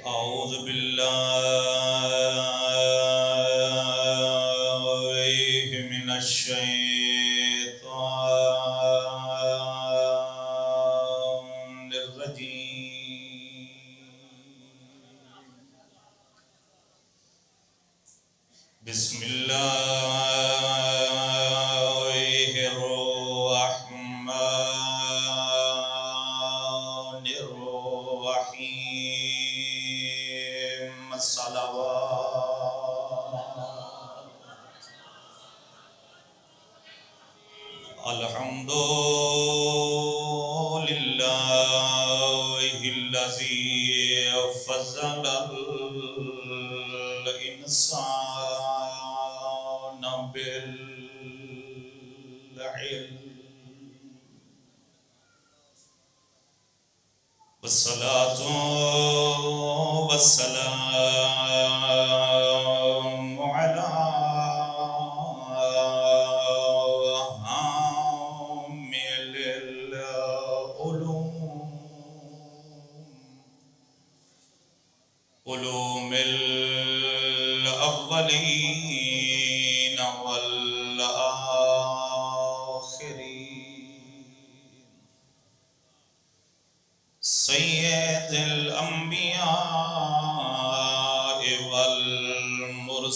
أعوذ بالله من الشيطان الرجيم. بسم الله الرحمن الرحيم. الصلوات. الحمد لله الذي فضل الإنسان بالعلم، والصلاة والسلام على حامل علوم الأولين والآخرين، سيد الأنبياء والمرسلين،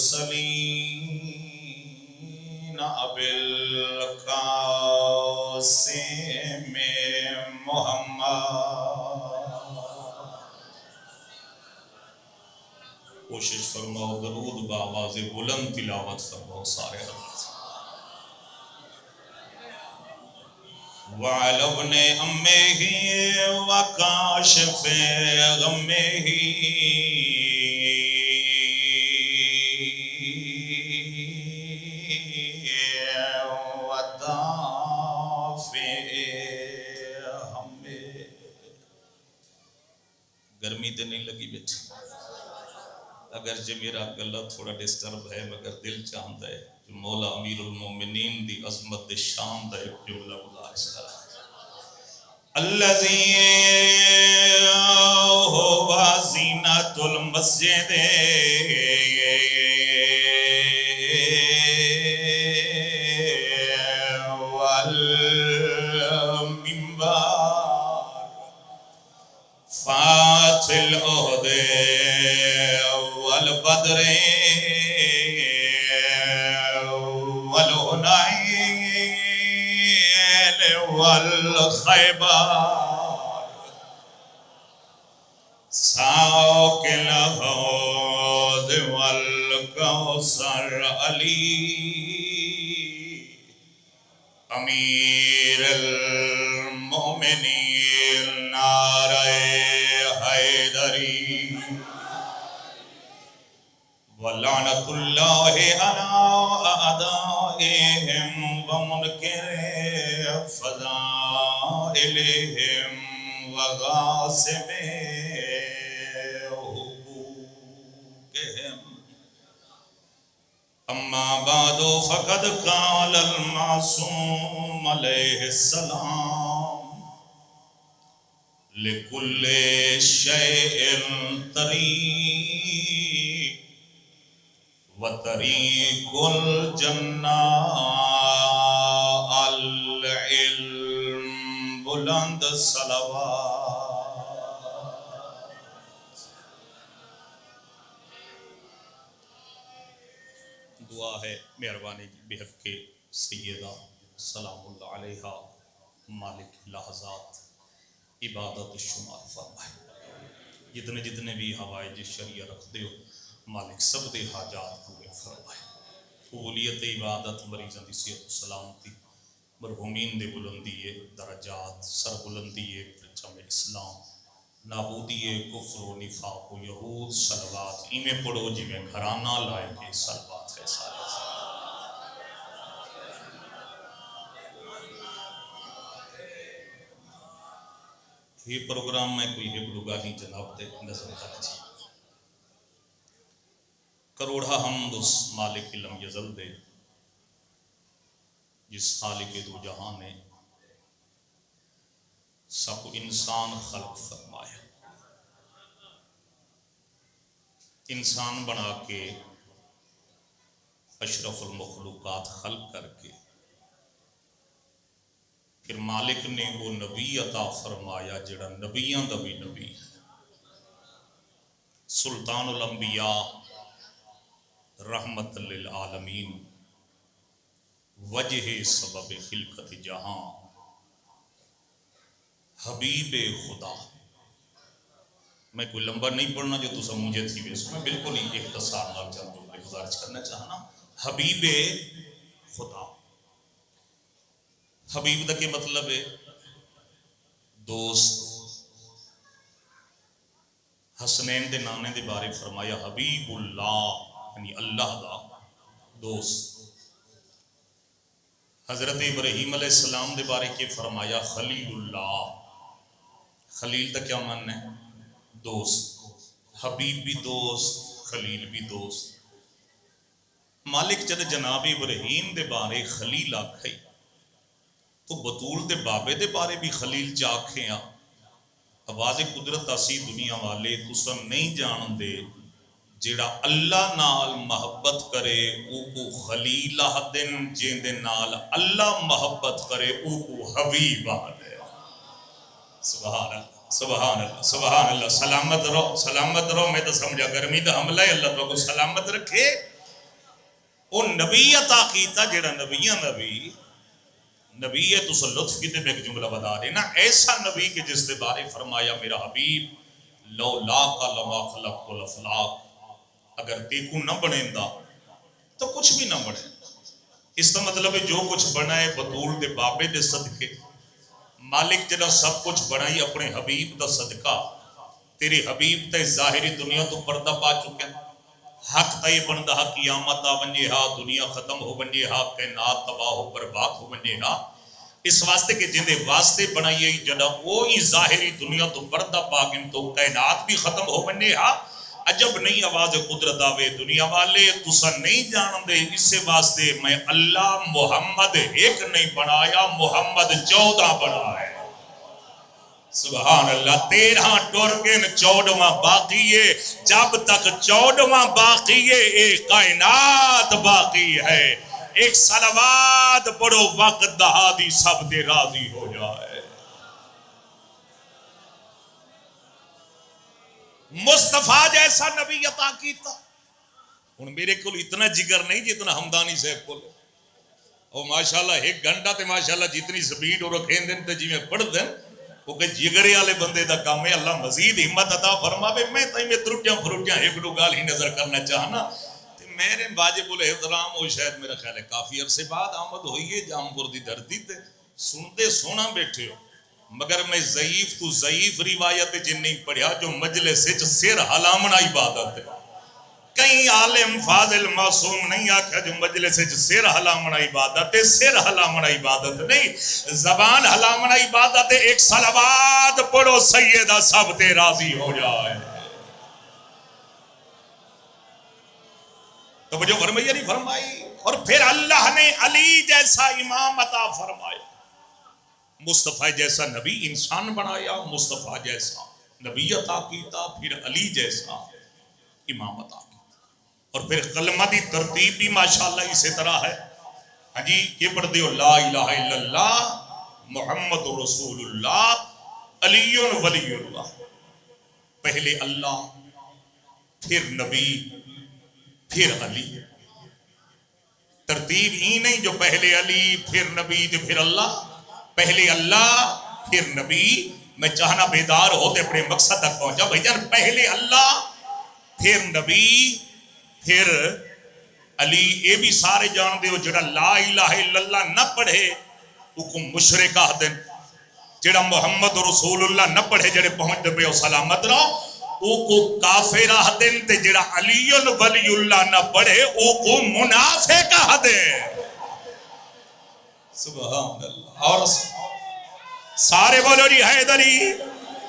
أبي القاسم محمد. کوشش فرماؤ درود بآواز بلند تلاوت فرماؤ سارے حضرت. وعلى ابن أمه وكاشف غمه، ودافع همه. گرمی تے نہیں لگی بیٹھی؟ اگرچہ میرا گلہ تھوڑا ڈسٹرب ہے مگر دل چاہتا ہے جو مولا امیر المومنین دی عظمت دی شان دا ایک جملہ گزارش کرا. الذی هو زینۃ المسجد والمنبر، فاتح العہد والبدر والهنين والخيبر، ساق الحوض والكوثر، علی امیر المومنین، نعرہ حیدری، وَلَعْنَةُ اللَّهِ عَلَىٰ أَعْدَائِهِمْ وَمُنْكِرِ فَضَائِلِهِمْ وَغَاصِبِ حُقُوقِهِمْ. أما بعد فقد قال المعصوم عليه السلام: لكل شيء طريق، وطريق الجنة العلم. بلند صلوات. دعا ہے مہربانی بحق کے سیدہ سلام اللہ علیہ مالک لحظات عبادت شمار فرمائے. جتنے جتنے بھی حوائج شریعہ رکھ دیو مالک سب دے حاجات پورے فرمائے. قبولیت عبادت، مریضاں دی صحت و سلامتی، مرحومین دے بلندی درجات، سر بلندی پرچم اسلام، نابودی کفر و نفاق و یہود. صلوات ایمیں پڑھو جی میں گھرانہ لائے گے. صلوات ہے سارے. یہ پروگرام میں کوئی ہے بلوگاہی جناب دے نظر رکھ جی. کروڑا حمد اس مالک علم یزل دے جس خالق دو جہاں نے سب انسان خلق فرمایا. انسان بنا کے اشرف المخلوقات خلق کر کے پھر مالک نے وہ نبی عطا فرمایا جڑا نبیاں دا بھی نبی ہے، سلطان الانبیاء، رحمت للعالمین، وجہ سبب خلقت جہاں، حبیب خدا۔ میں کوئی لمبا نہیں پڑھنا جو تسا مجھے تھی بیسو، میں بالکل ہی اختصار نال چاہتا ہوں گزارش کرنا چاہنا۔ حبیب خدا، حبیب دا کے مطلب ہے دوست۔ حسنین دے نانے دے بارے فرمایا حبیب اللہ، یعنی اللہ دا دوست۔ حضرت ابراہیم علیہ السلام دے بارے کے فرمایا خلیل اللہ، خلیل دا کیا معنی ہے؟ دوست۔ حبیب بھی دوست، خلیل بھی دوست۔ مالک جد جناب ابراہیم دے بارے خلیل آکھے تو بطول دے بابے دے بارے بھی خلیل چاکھے ہیں۔ آواز قدرت اسی دنیا والے تسن نہیں جان دے جیڑا اللہ نال محبت کرے او کو خلیل آدن، جن دے نال اللہ محبت کرے او کو حبیب آدے۔ سبحان اللہ، سبحان اللہ، سبحان اللہ۔ سلامت رہو، سلامت رہو۔ میں تو سمجھا گرمی دا حملہ ہے، اللہ تو کو سلامت رکھے۔ او نبی عطا کیتا جیڑا نبیاں نبی نبی ہے، تو لطف کی تے میں ایک جملہ بتا دینا، ایسا نبی کہ جس دے بارے فرمایا میرا حبیب لولا کا لما خلقت الافلاق، اگر دیکھوں نہ بنیندا تو کچھ بھی نہ بنے۔ اس کا مطلب ہے جو کچھ بنا ہے بطول دے بابے دے صدقے، مالک جنہ سب کچھ بنائی اپنے حبیب دا صدقہ۔ تیرے حبیب تے ظاہری دنیا تو پردہ پا چکے ہیں، حق تے بندہ قیامت آ ونجے ہا، دنیا ختم ہو ونجے ہا، کائنات تباہ ہو برباد ہو ونجے ہا۔ اس واسطے کہ جن دے واسطے بنائیے جنہ وہی ظاہری دنیا تو پردہ پا گن تو کائنات بھی ختم ہو ونجے ہا۔ عجب نہیں آواز قدرت آوے دنیا والے تسا نہیں جان دے، اس واسطے میں اللہ محمد ایک نہیں بنایا، محمد 14 بنایا۔ سبحان اللہ۔ 13 ٹرگن 14واں باقی ہے، جب تک 14واں باقی ہے ایک کائنات باقی ہے۔ ایک صلوات پڑھو وقت دہادی سب دے راضی ہو جائے۔ مصطفیٰ جیسا نبی عطا کیتا، ان میرے کو اتنا جگر نہیں جتنا حمدانی صاحب کو، اور ماشاءاللہ ایک گھنٹہ تے ماشاءاللہ جتنی سپیڈ اور رکھیں دن تے جی میں پڑھ دیں وہ کہ جگرے والے بندے دا کام ہے۔ اللہ مزید ہمت عطا فرماوے۔ میں تائیں میں ترٹیاں پھروٹیاں ایک دو گال ہی نظر کرنا چاہنا۔ میرے واجب الاحترام ہو، شاید میرا خیال ہے کافی عرصے بعد آمد ہوئی ہے جام پور دی دھرتی تے، سنتے سونا بیٹھے ہو، مگر میں ضعیف تو ضعیف روایت جن نہیں پڑھیا جو مجلس وچ سر ہلامنا عبادت ہے۔ کئی عالم فاضل معصوم نہیں آکھا جو مجلس وچ سر ہلامنا عبادت ہے، سر ہلامنا عبادت نہیں، زبان ہلامنا عبادت ہے۔ ایک صلوات پڑھو سیدہ سب تے راضی ہو جائے۔ تو جو فرمائی نہیں فرمائی، اور پھر اللہ نے علی جیسا امام عطا فرمایا، مصطفیٰ جیسا نبی انسان بنایا، مصطفیٰ جیسا نبی عطا کیتا، پھر علی جیسا امام عطا کیتا۔ اور پھر کلمہ دی ترتیب بھی ماشاءاللہ اسی طرح ہے۔ ہاں جی، یہ پڑھ دیو لا الہ الا اللہ محمد رسول اللہ علی ولی اللہ۔ پہلے اللہ، پھر نبی، پھر علی۔ ترتیب ہی نہیں جو پہلے علی پھر نبی پھر اللہ، پہلے اللہ پھر نبی۔ میں چاہنا بیدار ہوتے اپنے مقصد تک پہنچا بھائی جان، پہلے اللہ پھر نبی پھر علی۔ یہ بھی سارے جان دے ہو جڑا لا الہ الا اللہ نہ پڑھے وہ کو مشرک آدن، جڑا محمد رسول اللہ نہ پڑھے جڑے پہنچ دے ہو سلامت رہو او کو کافر آدن، تے جڑا علی ولی اللہ نہ پڑھے او کو منافق آدن۔ سبحان اللہ۔ اور سارے بولو جی حیدری۔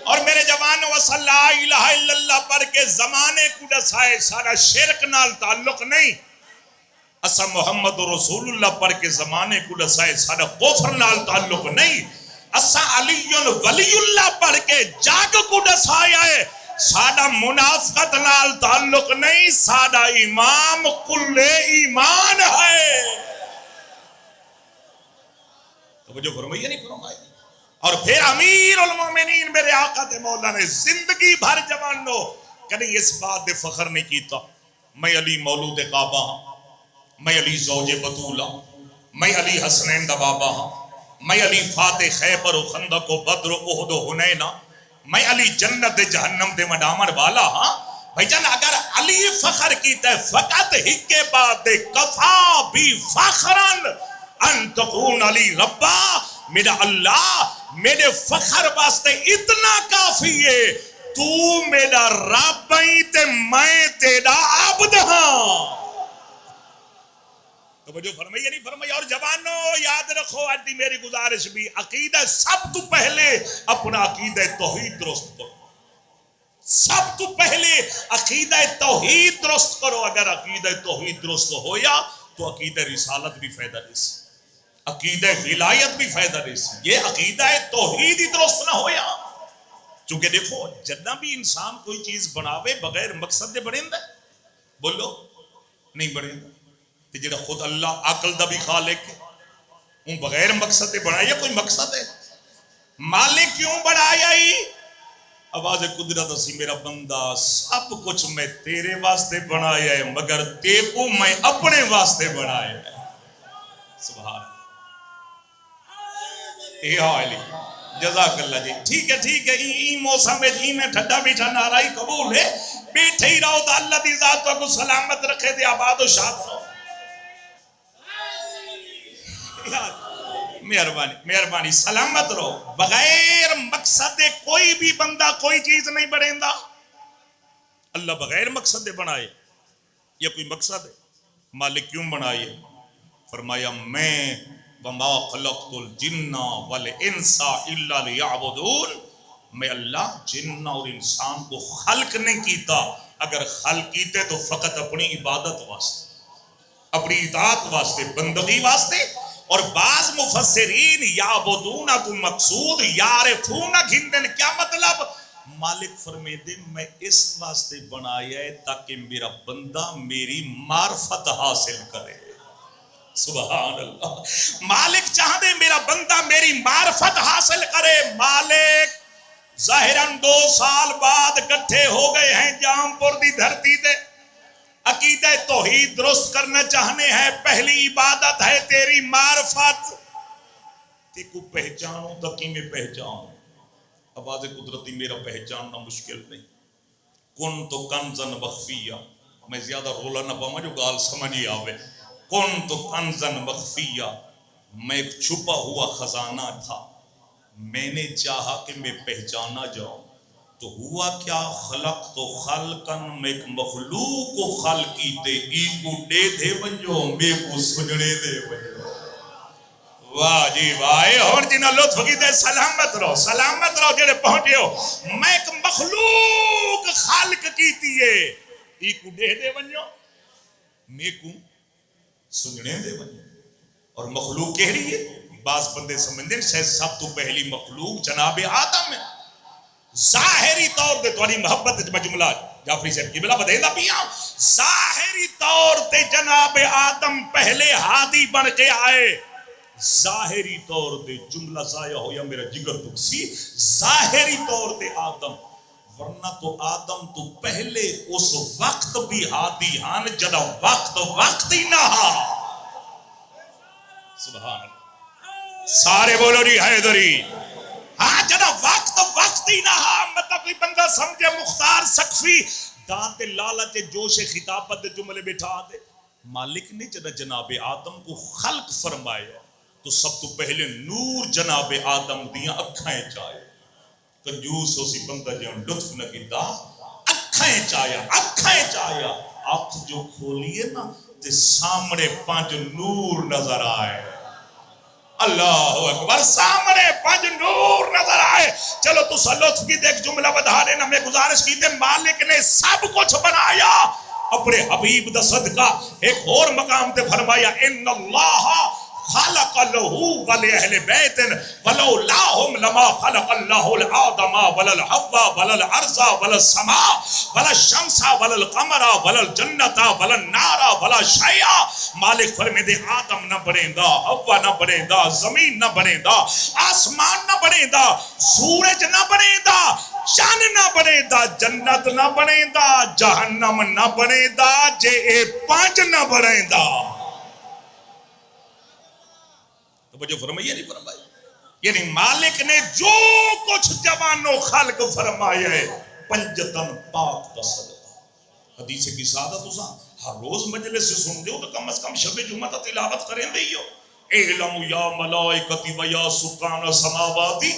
اور میرے جوان وصل لا الہ الا اللہ پڑھ کے زمانے کو دسائے سارا شرک نال تعلق نہیں، اسا محمد رسول اللہ پڑھ کے زمانے کو دسائے سارا کفر نال تعلق نہیں، اسا علی ولی اللہ پڑھ کے جاگ کو دسایا ہے ساڈا منافقت نال تعلق نہیں، ساڈا امام کل ایمان ہے. توجہ فرمائی نہیں فرمائی؟ اور پھر امیر المومنین میرے آقا تے مولا نے زندگی بھر جوانو کدی اس بات دے فخر نہیں کیتا میں علی مولود کعبہ ہاں، میں علی زوج بطولہ، میں علی حسنین دا بابا ہاں، میں علی فاتح خیبر و خندق و بدر و احد و حنین ہاں، میں علی جنت دے جہنم دے مڈامن والا ہاں. بھائی جان اگر علی فخر کیتا ہے فقط ہکے بعد دے کفا بھی فخرن ان تکون علی ربا، میرا اللہ میرے فخر واسطے اتنا کافی ہے تو میرا رب ہی تے میں تیرا عبد ہاں. توجہ فرمائی یا نہیں فرمائی؟ اور جوانوں یاد رکھو آج دی میری گزارش بھی عقیدہ سب تو پہلے اپنا عقیدہ توحید درست کرو. سب تو پہلے عقیدہ توحید درست کرو. اگر عقیدہ توحید درست ہویا تو عقیدہ رسالت بھی فائدہ دے سی، عقیدہ ولایت بھی فائدہ دے سی. یہ عقیدہ توحید ہی درست نہ ہویا. چونکہ دیکھو جدہ بھی انسان کوئی چیز بناوے بغیر مقصد دے بڑھیں دے، بولو نہیں بڑھیں دے. جڑا خود اللہ عقل دا بھی خالق ہے ان بغیر مقصد دے بنایا کوئی مقصد ہے؟ مالک کیوں بنایا ہی؟ آواز قدرت اسی میرا بندہ سب کچھ میں تیرے واسطے بنایا ہے مگر تے کو میں اپنے واسطے بنایا ہے. سبحان اللہ. جزاک اللہ جی. ٹھیک ہے ٹھیک ہے. این موسم میں ٹھڈا میٹھا نارائی قبول ہے. بیٹھے ہی رہو تو اللہ دی ذات کو سلامت رکھے دے آباد و شاد رہو. مہربانی مہربانی سلامت رہو. بغیر مقصد کوئی بھی بندہ کوئی چیز نہیں بڑھیں دا. اللہ بغیر مقصد دے بنائے یہ کوئی مقصد ہے؟ مالک کیوں بنائے؟ فرمایا میں وما خلقت الجن والانس الا لیعبدون، میں اللہ جن اور انسان کو خلق نہیں کیتا. اگر خلق کیتے تو فقط اپنی عبادت واسطے، اپنی اطاعت واسطے، بندگی واسطے. اور بعض مفسرین یعبدون کو مقصود یعرفون گھندن کیا مطلب؟ مالک فرمے دے میں اس واسطے بنایا ہے تاکہ میرا بندہ میری معرفت حاصل کرے. سبحان اللہ. مالک چاہ دے میرا بندہ میری معرفت حاصل کرے. مالک ظاہراً 2 سال بعد کٹھے ہو گئے ہیں جام پور دی دھرتی دے. عقیدہ توحید درست کرنا چاہنے ہیں. پہلی عبادت ہے تیری معرفت. تے کو پہچانوں تکی میں پہچانوں. آواز قدرتی میرا پہچاننا مشکل نہیں. کن تو کنزن مخفیہ، میں زیادہ رولا نہ پاؤں جو گال سمجھی آوے. کن تو کنزن مخفیہ، میں ایک چھپا ہوا خزانہ تھا. میں نے چاہا کہ میں پہچانا جاؤں تو ہوا کیا؟ خلق تو خلقن، میں ایک مخلوق کو خلق کیتے ای کو دے دے ونجو میں کو سجڑے دے ونجو. واہ جی واہ. اور جنہ لطف کیتے سلامت رہو سلامت رہو جڑے پہنچے ہو. میں ایک مخلوق خلق کیتی ہے ای کو دے دے ونجو میں کو سجڑے دے ونجو. اور مخلوق کہہ رہی ہے بعض بندے سمجھتے ہیں سب تو پہلی مخلوق جناب آدم ہے. ظاہری طور تے تمہاری محبت میں جملہ جعفری صاحب کی بلا بدہندہ پیاں. ظاہری طور تے جناب آدم پہلے ہادی بن کے آئے. ظاہری طور تے جملہ ضائع ہو یا میرا جگر دکسی. ظاہری طور تے آدم، ورنہ تو آدم تو پہلے اس وقت بھی ہادی ہاں جدا وقت ہی نہ ہا. سبحان اللہ. سارے بولو جی حیدری. ہاں جدا وقت ہی نہ ہا. مطلب کوئی بندہ سمجھے مختار سقفی دانت لالچ جوش خطابت جملے بٹھا دے. مالک نے جدا جناب آدم کو خلق فرمایا تو سب تو پہلے نور جناب آدم دیاں اکھائیں چاہے. کنجوس ہو سی بندہ جہاں لطف نہ کیتا. اکھائیں چاہیا اکھ جو کھولیے نا تے سامنے 5 نور نظر آئے. اللہ اکبر. سامنے 5 نور نظر آئے. چلو تو لطف کی دیکھ جملہ بدھا دینا. میں گزارش کی دے مالک نے سب کچھ بنایا اپنے حبیب دا صدقہ. ایک اور مقام تے فرمایا ان اللہ خلق له ولأهل بيت ولولاهم لما خلق الله الآدم ولا الحوا ولا الأرض ولا السماء ولا الشمس ولا القمر ولا الجنة ولا النار ولا شيء. مالک فرمیندے آدم نہ بنیندا، حوا نہ بنیندا، زمین نہ بنیندا، آسمان نہ بنیندا، سورج نہ بنیندا، چاند نہ بنیندا، جنت نہ بنیندا، جہنم نہ بنیندا، جے اے پانچ نہ بنیندا. توجہ فرمائیے نہیں فرمائی؟ یعنی مالک نے جو کچھ جوان و خلق فرمایا ہے پنجتن پاک کا صدقہ. حدیث کی سعادت اسا ہر روز مجلس سے سن دیو تو کم از کم شب جمعہ تا تلاوت کریں دے ہو. اعلم یا ملائکتی و یا سکان سماواتی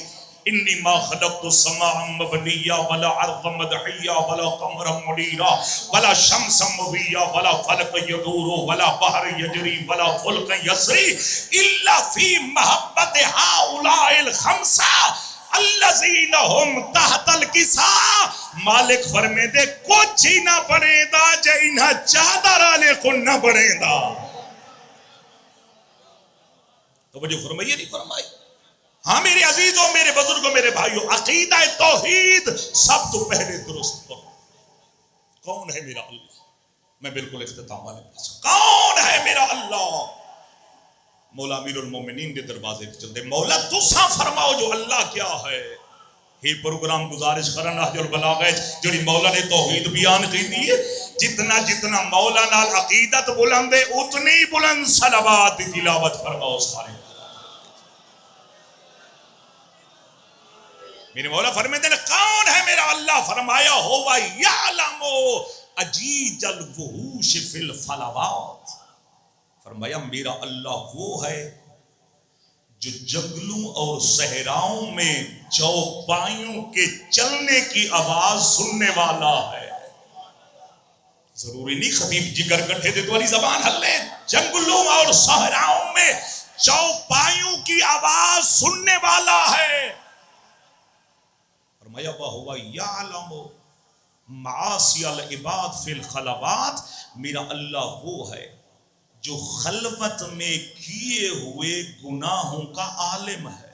انی ما خلقت السماء مبنیا ولا عرض مدحیا ولا قمر منیرا ولا شمس مضیا ولا فلق یدور ولا بحر یجری ولا فلق یسری الا فی محبت هؤلاء الخمسہ الذین هم تحت الکساء. مالک فرمے دے کچھ ہی نہ بنے دا جے انہا چادر آلے کن نہ بنے دا. توجہ فرمائیے نہیں فرمائی؟ ہاں میرے عزیزوں، میرے بزرگوں، میرے بھائیوں، عقیدہ توحید سب تو پہلے درست کرو. کون ہے میرا اللہ؟ میں بالکل اختتام والے پاس. کون ہے میرا اللہ؟ مولا امیر المومنین کے دروازے پہ چلتے. مولا تسا فرماؤ جو اللہ کیا ہے. یہ پروگرام گزارش کرنا نہج البلاغہ جڑی مولا نے توحید بیان کی دی ہے. جتنا جتنا مولا نال عقیدت بلند ہے اتنی بلند صلوات تلاوت فرماؤ سارے. میرے مولا فرماتے ہیں کون ہے میرا اللہ؟ فرمایا ہوا یعلم اجیج الوحوش فی الفلوات. فرمایا میرا اللہ وہ ہے جو جنگلوں اور صحراؤں میں چوپایوں کے چلنے کی آواز سننے والا ہے. ضروری نہیں خطیب جگر کٹھے دے تو والی زبان حل لے. جنگلوں اور صحراؤں میں چوپایوں کی آواز سننے والا ہے. فرمایا وَهُوَ يَعْلَمُ مَعَاصِيَ الْعِبَادِ فِي الْخَلَوَاتِ. میرا اللہ وہ ہے جو خلوت میں کیے ہوئے گناہوں کا عالم ہے.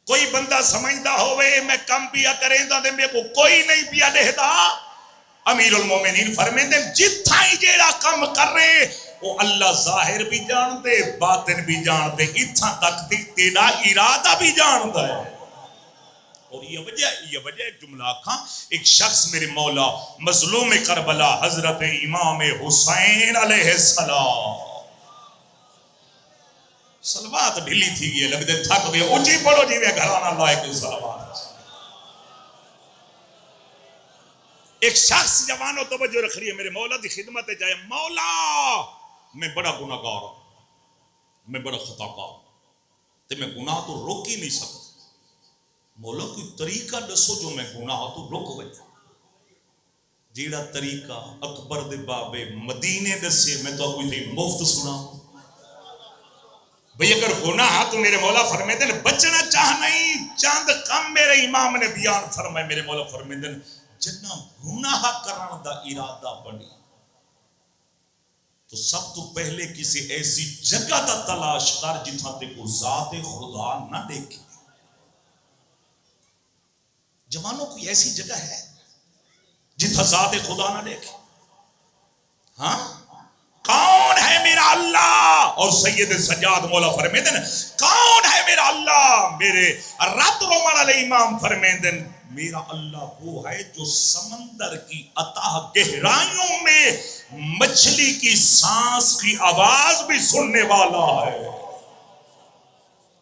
کوئی بندہ سمجھتا ہوئے میں کم پیا کریں دا دے میں کو کوئی نہیں پیا دے دا. امیر المومنین فرمائیں دے جتھا ہی جیڑا کم کر رہے وہ اللہ ظاہر بھی جان دے باطن بھی جان دے اتھا تک تیرا ارادہ بھی جان دے. اور یہ وجہ ایک جملہ کھاں. ایک شخص میرے مولا مظلوم کربلا حضرت امام حسین علیہ السلام صلوات ڈھلی تھی گئی لگ دے تھک گئے اونچی پڑھو جی میں گھرانا لائق صلوات. ایک شخص جوانو توجہ رکھ رہی ہے میرے مولا دی خدمت جائے. مولا میں بڑا گناہگار ہوں، میں بڑا خطا کار ہوں تے میں گناہ تو روک ہی نہیں سکتا. مولا کوئی طریقہ دسو جو میں گناہ تو رک وجہ. جیڑا طریقہ اکبر دے بابے مدینے دسے میں تو کوئی نہیں مفت سنا. بھئی اگر گناہ تو میرے مولا فرمائے دن بچنا چاہ نہیں چاند کم میرے امام نے بیان فرمائے. میرے مولا فرمائے دن جنہ گناہ کرن دا ارادہ بنی تو سب تو پہلے کسی ایسی جگہ دا تلاش کر جتھا تے کو ذات خدا نہ دیکھے. جوانوں کوئی ایسی جگہ ہے جتھا ذات خدا نہ دیکھے؟ ہاں کون ہے میرا اللہ؟ اور سید سجاد مولا فرمیدن کون ہے میرا اللہ؟ میرے رات رومان علیہ امام فرمیدن میرا اللہ وہ ہے جو سمندر کی اتاہ گہرائیوں میں مچھلی کی سانس کی آواز بھی سننے والا ہے.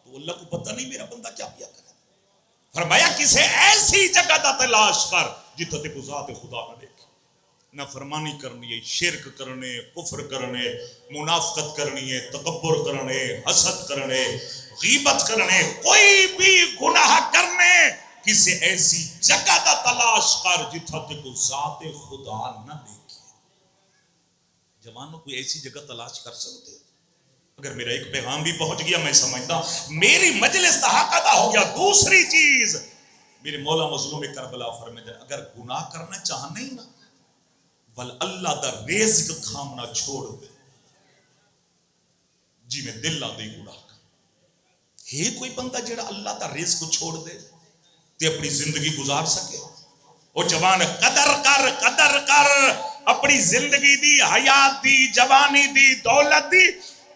تو اللہ کو پتہ نہیں میرا بندہ کیا کیا کرے. فرمایا کسے ایسی جگہ دا تلاش کر جتھا تے کو ذات خدا نہ دیکھے. نہ فرمانی کرنی ہے، شرک کرنے، کفر کرنے، منافقت کرنی ہے، تکبر کرنے، حسد کرنے، غیبت کرنے، کوئی بھی گناہ کرنے کسے ایسی جگہ دا تلاش کر جتھا تے کو ذات خدا نہ دیکھے. جوانوں کوئی ایسی جگہ تلاش کر سکتے. اگر میرا ایک پیغام بھی پہنچ گیا میں سمجھتا میری مجلس حق ادا ہو گیا. دوسری چیز میرے مولا مظلوم کربلا فرمائے اگر گناہ کرنا چاہ نہیں نا ول اللہ دا رزق کھامنا چھوڑ دے. جی میں دل لا دے گناہ کر ہے کوئی بندہ جڑا اللہ دا رزق کو چھوڑ دے تے اپنی زندگی گزار سکے او جوان قدر کر اپنی زندگی دی حیات دی جوانی دی دولت دی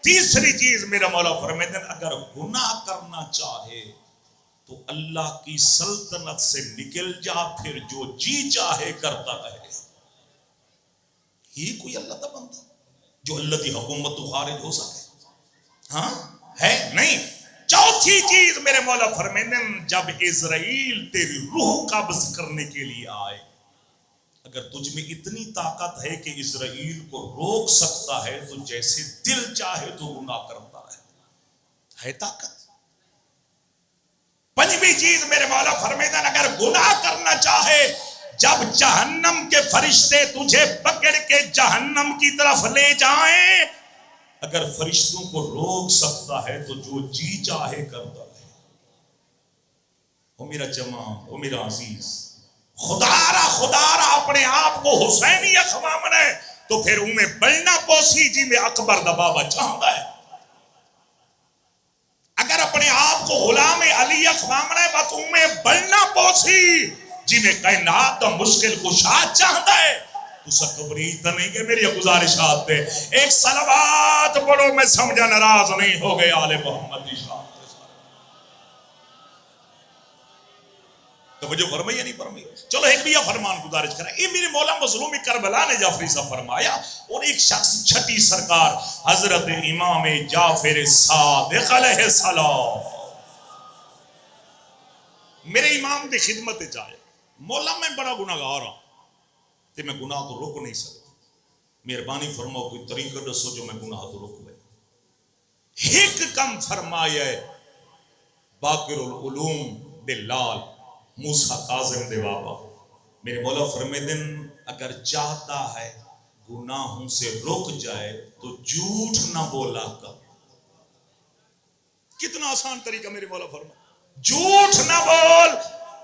تیسری چیز میرا مولا فرماتے ہیں اگر گناہ کرنا چاہے تو اللہ کی سلطنت سے نکل جا پھر جو جی چاہے کرتا رہے ہی کوئی اللہ کا بندہ جو اللہ کی حکومت تو خارج ہو سکے ہاں ہے نہیں چوتھی چیز میرے مولا فرماتے ہیں جب اسرائیل تیری روح قبض کرنے کے لیے آئے اگر تجھ میں اتنی طاقت ہے کہ اسرائیل کو روک سکتا ہے تو جیسے دل چاہے تو گناہ کرتا ہے طاقت پنجویں چیز میرے مولا فرماتے ہیں اگر گناہ کرنا چاہے جب جہنم کے فرشتے تجھے پکڑ کے جہنم کی طرف لے جائیں اگر فرشتوں کو روک سکتا ہے تو جو جی چاہے کرتا ہے او میرا جماع او میرا عزیز خدارا اپنے آپ کو حسینی اخوامن ہے تو پھر میں بلنا پوسی جی میں اکبر دا بابا چاہتا ہے اگر اپنے آپ کو غلام علی اخوامن ہے تو میں بلنا پوسی جی میں کائنات دا مشکل کشاد چاہتا ہے تو سکبریت نہیں کہ میری گزارشات پہ ایک صلوات پڑھو میں سمجھا ناراض نہیں ہو گئے آل محمد کی شان توجہ فرمائی یا نہیں فرمائی چلو ایک بھی یہ فرمان گزارش کریں یہ میرے مولا مظلوم کربلا نے جعفری صاحب فرمایا اور ایک شخص چھٹی سرکار حضرت امام جعفر صادق علیہ السلام میرے امام دی خدمت جائے مولا میں بڑا گناہگار ہوں تے میں گناہ تو روک نہیں سکتا مہربانی فرماؤ کوئی طریقہ دسو جو میں گناہ تو روک لے ایک کم فرمایا ہے باقر العلوم دلال موسیٰ کاظم دے بابا میرے مولا فرمیدن اگر چاہتا ہے گناہوں سے رک جائے تو جھوٹ نہ بولا کر کتنا آسان طریقہ میرے مولا فرما جھوٹ نہ بول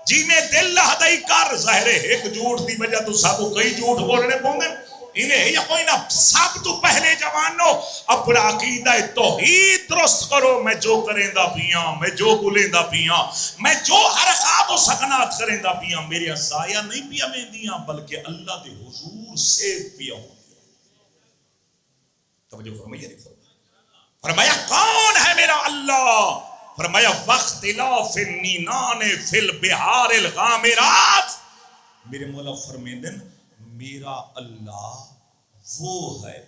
جی میں دل لہدائی کر ظاہر ہے ایک جھوٹ دی وجہ تو سب کو کئی جھوٹ بولنے پونگے انہیں یا کوئی نہ سب تو پہلے جوانو اپنا عقیدہ توحید درست کرو میں جو کریں دا پیاں میں جو بولیں دا پیاں میں جو حرکات و سکنات کریں دا پیاں میرے ضائع نہیں پیا میں دیاں بلکہ اللہ دے حضور سے پیا ہوں توجہ فرمائیے نہیں فرمایا کون ہے میرا اللہ فرمایا وَاخْتِلَافِ النِّينَانِ فِي الْبِحَارِ الْغَامِرَاتِ میرے مولا فرمیدن میرا اللہ وہ ہے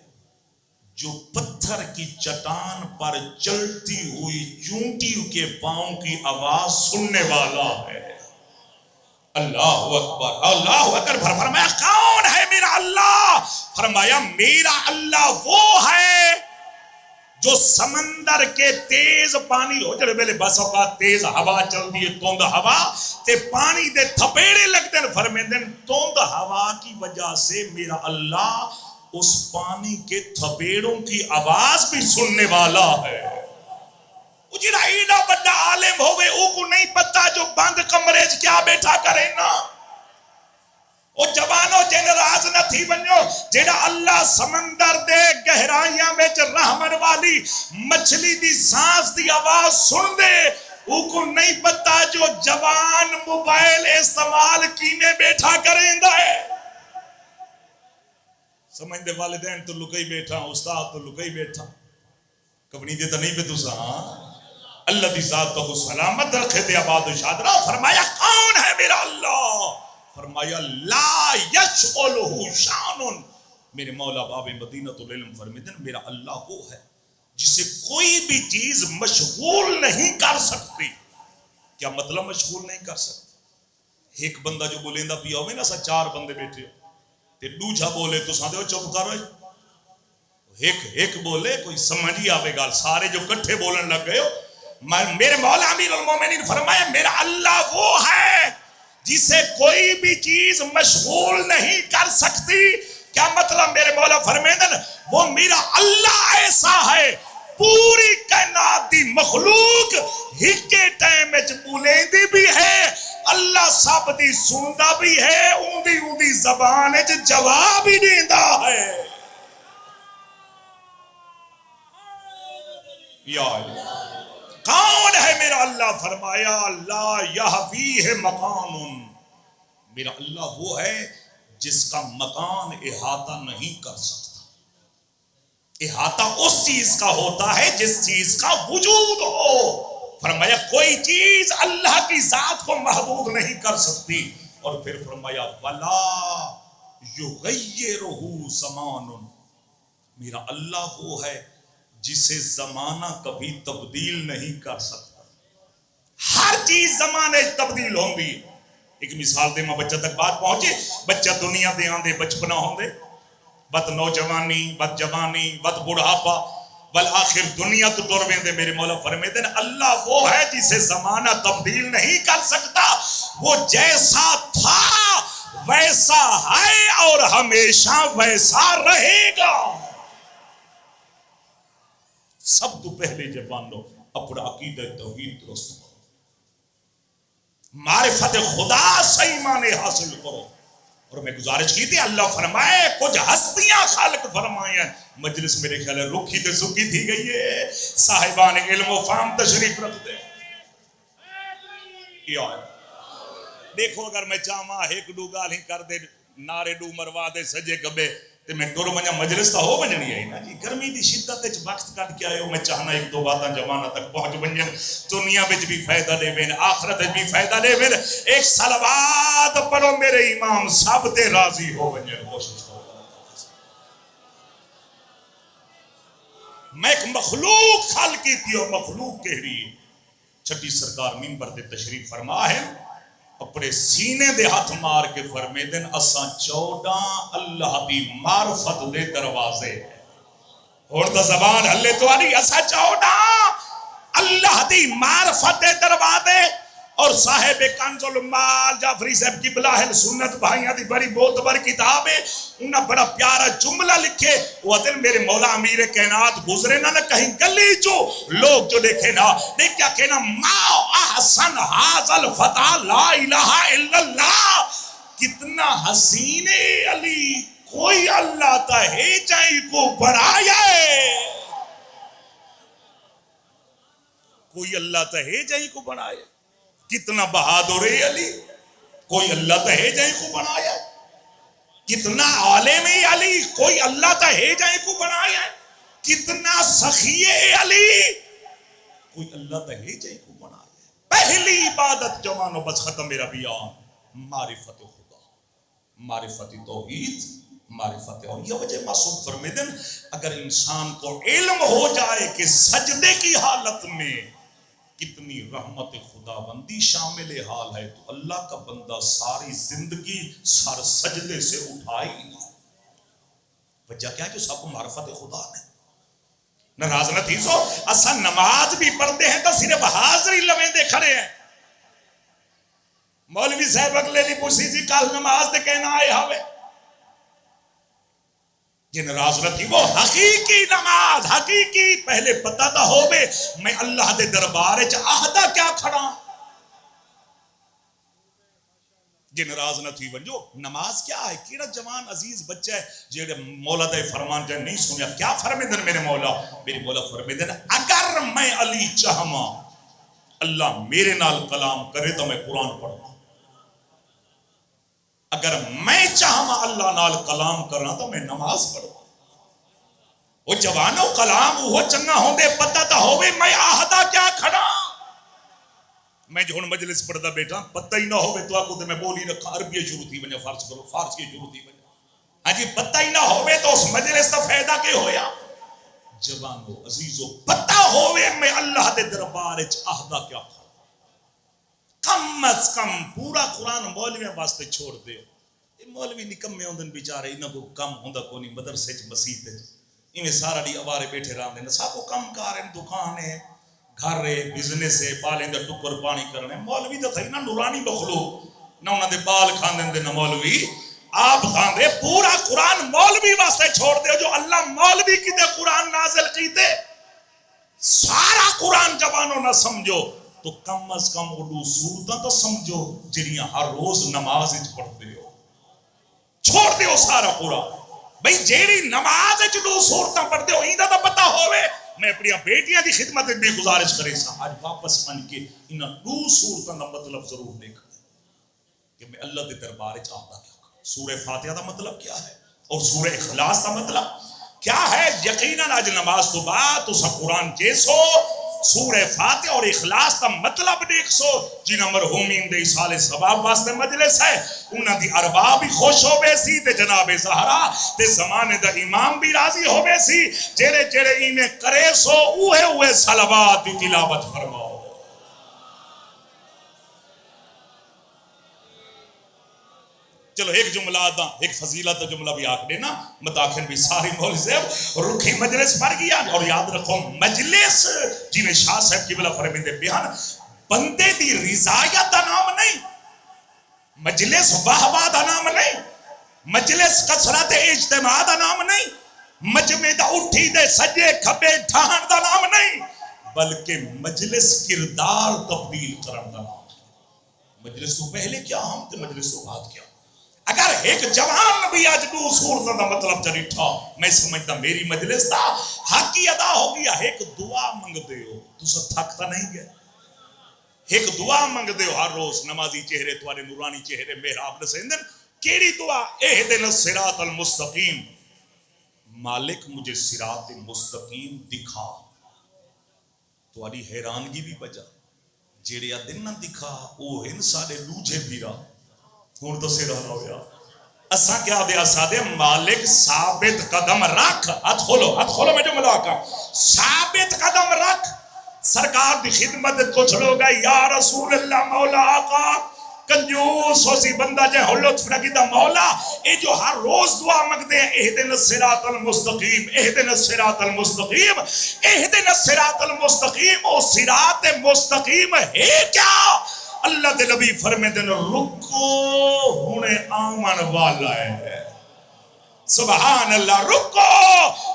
جو پتھر کی چٹان پر چلتی ہوئی چونٹی کے پاؤں کی آواز سننے والا ہے اللہ اکبر فرمایا کون ہے میرا اللہ فرمایا میرا اللہ وہ ہے جو سمندر کے تیز پانی ہو جڑے بیلے بس اوقات تیز ہوا چل دی توند ہوا تے پانی دے تھپیڑے لگتے ہیں فرمیندن توند ہوا کی وجہ سے میرا اللہ اس پانی کے تھپیڑوں کی آواز بھی سننے والا ہے وہ جڑا ایڈا بڑا عالم ہوئے او کو نہیں پتا جو بند کمرے کیا بیٹھا کرے نا او جوانو جن راز نہ تھی بنیو جیڑا اللہ سمندر دے گہرائیاں میں رحمن والی مچھلی دی سانس دی آواز سن دے او کو نہیں پتا جو جوان موبائل استعمال کینے بیٹھا کریں دا ہے سمجھ دے والدین تو لکئی بیٹھا استاد تو لکئی بیٹھا کبنی دیتا نہیں پہ تو سہاں اللہ دی ذات کو سلامت رکھے دے آباد و شادرہ فرمایا کون ہے میرا اللہ فرمایا لا یشغلہ شان میرے مولا باب مدینہ العلم فرمیدن میرا اللہ وہ ہے جسے کوئی بھی چیز مشغول نہیں کر سکتی کیا مطلب مشغول نہیں کر سکتی ایک بندہ جو بولیں دا پیا ہوئے نا سا چار بندے بیٹھے تے دوجھا بولے تو ساتھ ہو چپ کر رہے ایک بولے کوئی سمجھی آوے گا سارے جو کٹھے بولن لگ گئے ہو میرے مولا امیر المومنین فرمایا میرا اللہ وہ ہے جسے کوئی بھی چیز مشغول نہیں کر سکتی کیا مطلب میرے مولا فرمیدن وہ میرا اللہ ایسا ہے پوری کائنات دی مخلوق ہکے ٹائم میں بولیں دی بھی ہے اللہ سب دی سندا بھی ہے اوندی زبان جواب ہی دیندا ہے یا کون ہے میرا اللہ؟ فرمایا لا یحویہ مکان، میرا اللہ وہ ہے جس کا مکان احاطہ نہیں کر سکتا۔ احاطہ اس چیز کا ہوتا ہے جس چیز کا وجود ہو۔ فرمایا کوئی چیز اللہ کی ذات کو محدود نہیں کر سکتی۔ اور پھر فرمایا ولا یغیرہ زمان، میرا اللہ وہ ہے جسے زمانہ کبھی تبدیل نہیں کر سکتا۔ ہر چیز زمانے تبدیل ہوں گی۔ ایک مثال دے میں بچہ تک بات پہنچے، بچہ دنیا دے آندے بچپنا ہوں دے، بد نوجوانی، بد جوانی، بد بڑھاپا، والآخر دنیا تو ٹر ویندے۔ میرے مولا فرمیندے ہیں اللہ وہ ہے جسے زمانہ تبدیل نہیں کر سکتا، وہ جیسا تھا ویسا ہے اور ہمیشہ ویسا رہے گا۔ سب تو پہلے جوانو اپنا عقیدہ توحید درست کرو، معرفت خدا سے ایمان حاصل کرو۔ اور میں گزارش کی تھی اللہ فرمائے کچھ ہستیاں خالق فرمائیں۔ مجلس میرے خیال ہے رکھی تے سکی تھی گئی ہے، صاحبان علم و فہم تشریف رکھ دے۔ دیکھو اگر میں چاہواں ایک ڈو گال ہی کر دے، نعرے ڈو مروا دے سجے کبے تے میں ٹر ونجا مجلس تا ہو ونجنی ہے نا جی۔ گرمی دی شدت وچ وقت کٹ کے آئے ہو، میں چاہنا ایک دو باتاں جوانہ تک پہنچ ونجن، دنیا وچ بھی فائدہ لے وین، آخرت وچ بھی فائدہ لے وین۔ ایک صلوات پڑھو میرے امام سب تے راضی ہو ونجن، کوشش کرو۔ میں ایک مخلوق خالقی تھی اور مخلوق کہہ رہی ہے۔ چھٹی سرکار منبر دے تشریف فرما ہے، اپنے سینے دے ہاتھ مار کے فرمے دن اساں 14 اللہ دی معرفت دے دروازے ہیں۔ اور تا زبان ہلے تو آنی اساں 14 اللہ دی معرفت دے دروازے۔ اور صاحب کنز المال جعفری صاحب کی بلاہل سنت بھائیاں دی بڑی معتبر کتاب ہے، انہاں بڑا پیارا جملہ لکھے۔ وہ دن میرے مولا امیر کائنات گزرے نہ کہیں گلی جو لوگ جو دیکھے نا دیکھ کیا کہنا ما احسن حاضل فتح لا الہ الا اللہ، کتنا حسین علی کوئی اللہ تا ہے جائیں کو بڑھایا ہے، کوئی اللہ تا ہے جائیں کو بڑھایا۔ کتنا بہادر علی کوئی اللہ تا ہے جائیں کو بنایا، کتنا عالم علی کوئی اللہ تا ہے جائیں کو بنایا، کتنا سخی علی کوئی اللہ تا ہے جائیں کو بنایا۔ پہلی عبادت جوانو بس ختم میرا بیان، معرفت خدا، معرفت توحید، معرفت۔ اور یہ وجہ معصوم فرمیدن اگر انسان کو علم ہو جائے کہ سجدے کی حالت میں کتنی رحمت خدا بندی شامل حال ہے، تو اللہ کا بندہ ساری زندگی سر سجدے سے اٹھائی نہ۔ وجہ کیا ہے جو سب کو معرفت خدا نے ناراض نہ تھی سو اسا نماز بھی پڑھتے ہیں تو صرف حاضری لویندے کھڑے ہیں۔ مولوی صاحب اگلے دی پوچھی تھی کل نماز دے کہنا آئے ہوئے، یہ ناراض نہ تھی، وہ حقیقی نماز حقیقی پہلے پتہ تھا ہوئے میں اللہ دے دربارے چا آہدہ کیا کھڑا۔ یہ ناراض نہ تھی ونجو نماز کیا ہے، کیڑا جوان عزیز بچہ ہے جیڑے مولا دے فرمان جائے نہیں سنیا، کیا فرمیدن میرے مولا فرمیدن اگر میں علی چاہما اللہ میرے نال کلام کرے تو میں قرآن پڑھوں، اگر میں چاہما اللہ نال کلام کرنا تو میں نماز پڑھوں۔ وہ جوانوں کلام وہ چنگا ہوں دے پتہ تا ہوئے میں آہدہ کیا کھڑا۔ میں جو ہن مجلس پڑھدا بیٹا پتہ ہی نہ ہوئے تو آکو دے میں بولی رکھا عربی شروع تھی بنیا فارس کرو فارسی شروع تھی بنیا، ہاں جی پتہ ہی نہ ہوئے تو اس مجلس تا فائدہ کے ہویا۔ جوانوں عزیزوں پتہ ہوئے میں اللہ دے دربار چ آہدہ کیا کھڑا، کم از کم پورا قرآن مولوی واسطے چھوڑ دے۔ مولوی نکمے ہوندن بیچارے انہاں کو کم ہوندا کونی مدرسے چ مسجد وچ انہیں سارا دی اوارے بیٹھے رہندے نے، سب کو کم کار ہیں، دکان ہے، گھر ہے، بزنس ہے، بالیں دا ٹکر پانی کرنے۔ مولوی دا تھا نا نورانی مخلوق، نہ انہاں دے بال کھاندے نہ مولوی آپ کھاندے۔ پورا قرآن مولوی واسطے چھوڑ دے، جو اللہ مولوی کی دے قرآن نازل کیتے سارا قرآن جوانوں نہ سمجھو تو کم از کم اردو سورتاں تو سمجھو جنیاں ہر روز نماز وچ پڑھتے ہو، چھوڑ دیو سارا قرآن۔ بھئی جیڑی نماز وچ دو سورتاں پڑھتے ہو ایندا تو پتہ ہوئے میں اپنی بیٹیاں دی خدمت میں گزارش کرے سا آج واپس من کے انہاں دو صورتوں کا مطلب ضرور دیکھا کہ میں اللہ کے دربار چاہتا کیا سورہ فاتحہ کا مطلب کیا ہے اور سورہ اخلاص کا مطلب کیا ہے. یقیناً آج نماز تو بعد تو سب قرآن جیسو سورہ فاتحہ اور اخلاص کا مطلب دیکھ سو جنہاں مرحومین دے ایصال ثواب واسطے مجلس ہے انہاں دی ارباب بھی خوش ہو بے سی تے جناب زہرا تے زمانے دا امام بھی راضی ہو بے سی جڑے جڑے اینے کرے سو اوہے صلوات دی تلاوت فرماؤ. چلو ایک جملہ دا ایک فضیلت دا جملہ بھی آکھ دینا متاخر بھی ساری مول صاحب رکھی مجلس پڑھ گیا اور یاد رکھو مجلس جنہیں شاہ صاحب کی بلا فرمیندے بیان بندے دی رضایت دا نام نہیں مجلس واہوا دا نام نہیں مجلس کثرت اجتماع دا نام نہیں مجمع دا اٹھی دے سجے کھبے ڈھان دا نام نہیں بلکہ مجلس کردار تبدیل کرن دا نام. مجلس تو پہلے کیا ہم تے مجلس تو بعد کیا. اگر ایک جوان بھی آج دو صورتوں کا مطلب چلیٹھا میں سمجھتا میری مجلس دا حق کی ادا ہو گیا. ایک دعا منگ دے ہو تو سب تھکتا نہیں گیا ایک دعا منگ دے ہو ہر روز نمازی چہرے توارے نورانی چہرے محراب نسیندن کیڑی دعا اہدنا الصراط المستقیم مالک مجھے صراط مستقیم دکھا. تواری حیرانگی بھی بجا جیڑیا دن نہ دکھا وہ ہن سارے لوجے بھی رہا ہون تو سے رہنا ہویا اساں کیا دیا سادے مالک ثابت قدم رکھ ہاتھ کھولو میں جو ملاقہ ثابت قدم رکھ سرکار دی خدمت کچھ لوگ یا رسول اللہ مولا آقا کنجوس ہو سی بندہ جے ہو لطف رکھی دا مولا اے جو ہر روز دعا مانگ دے اہدنا الصراط المستقیم اہدنا الصراط المستقیم اہدنا الصراط المستقیم او صراط مستقیم ہے کیا. اللہ دے نبی فرمے دن رکو ہونے آمن والا ہے سبحان اللہ رکو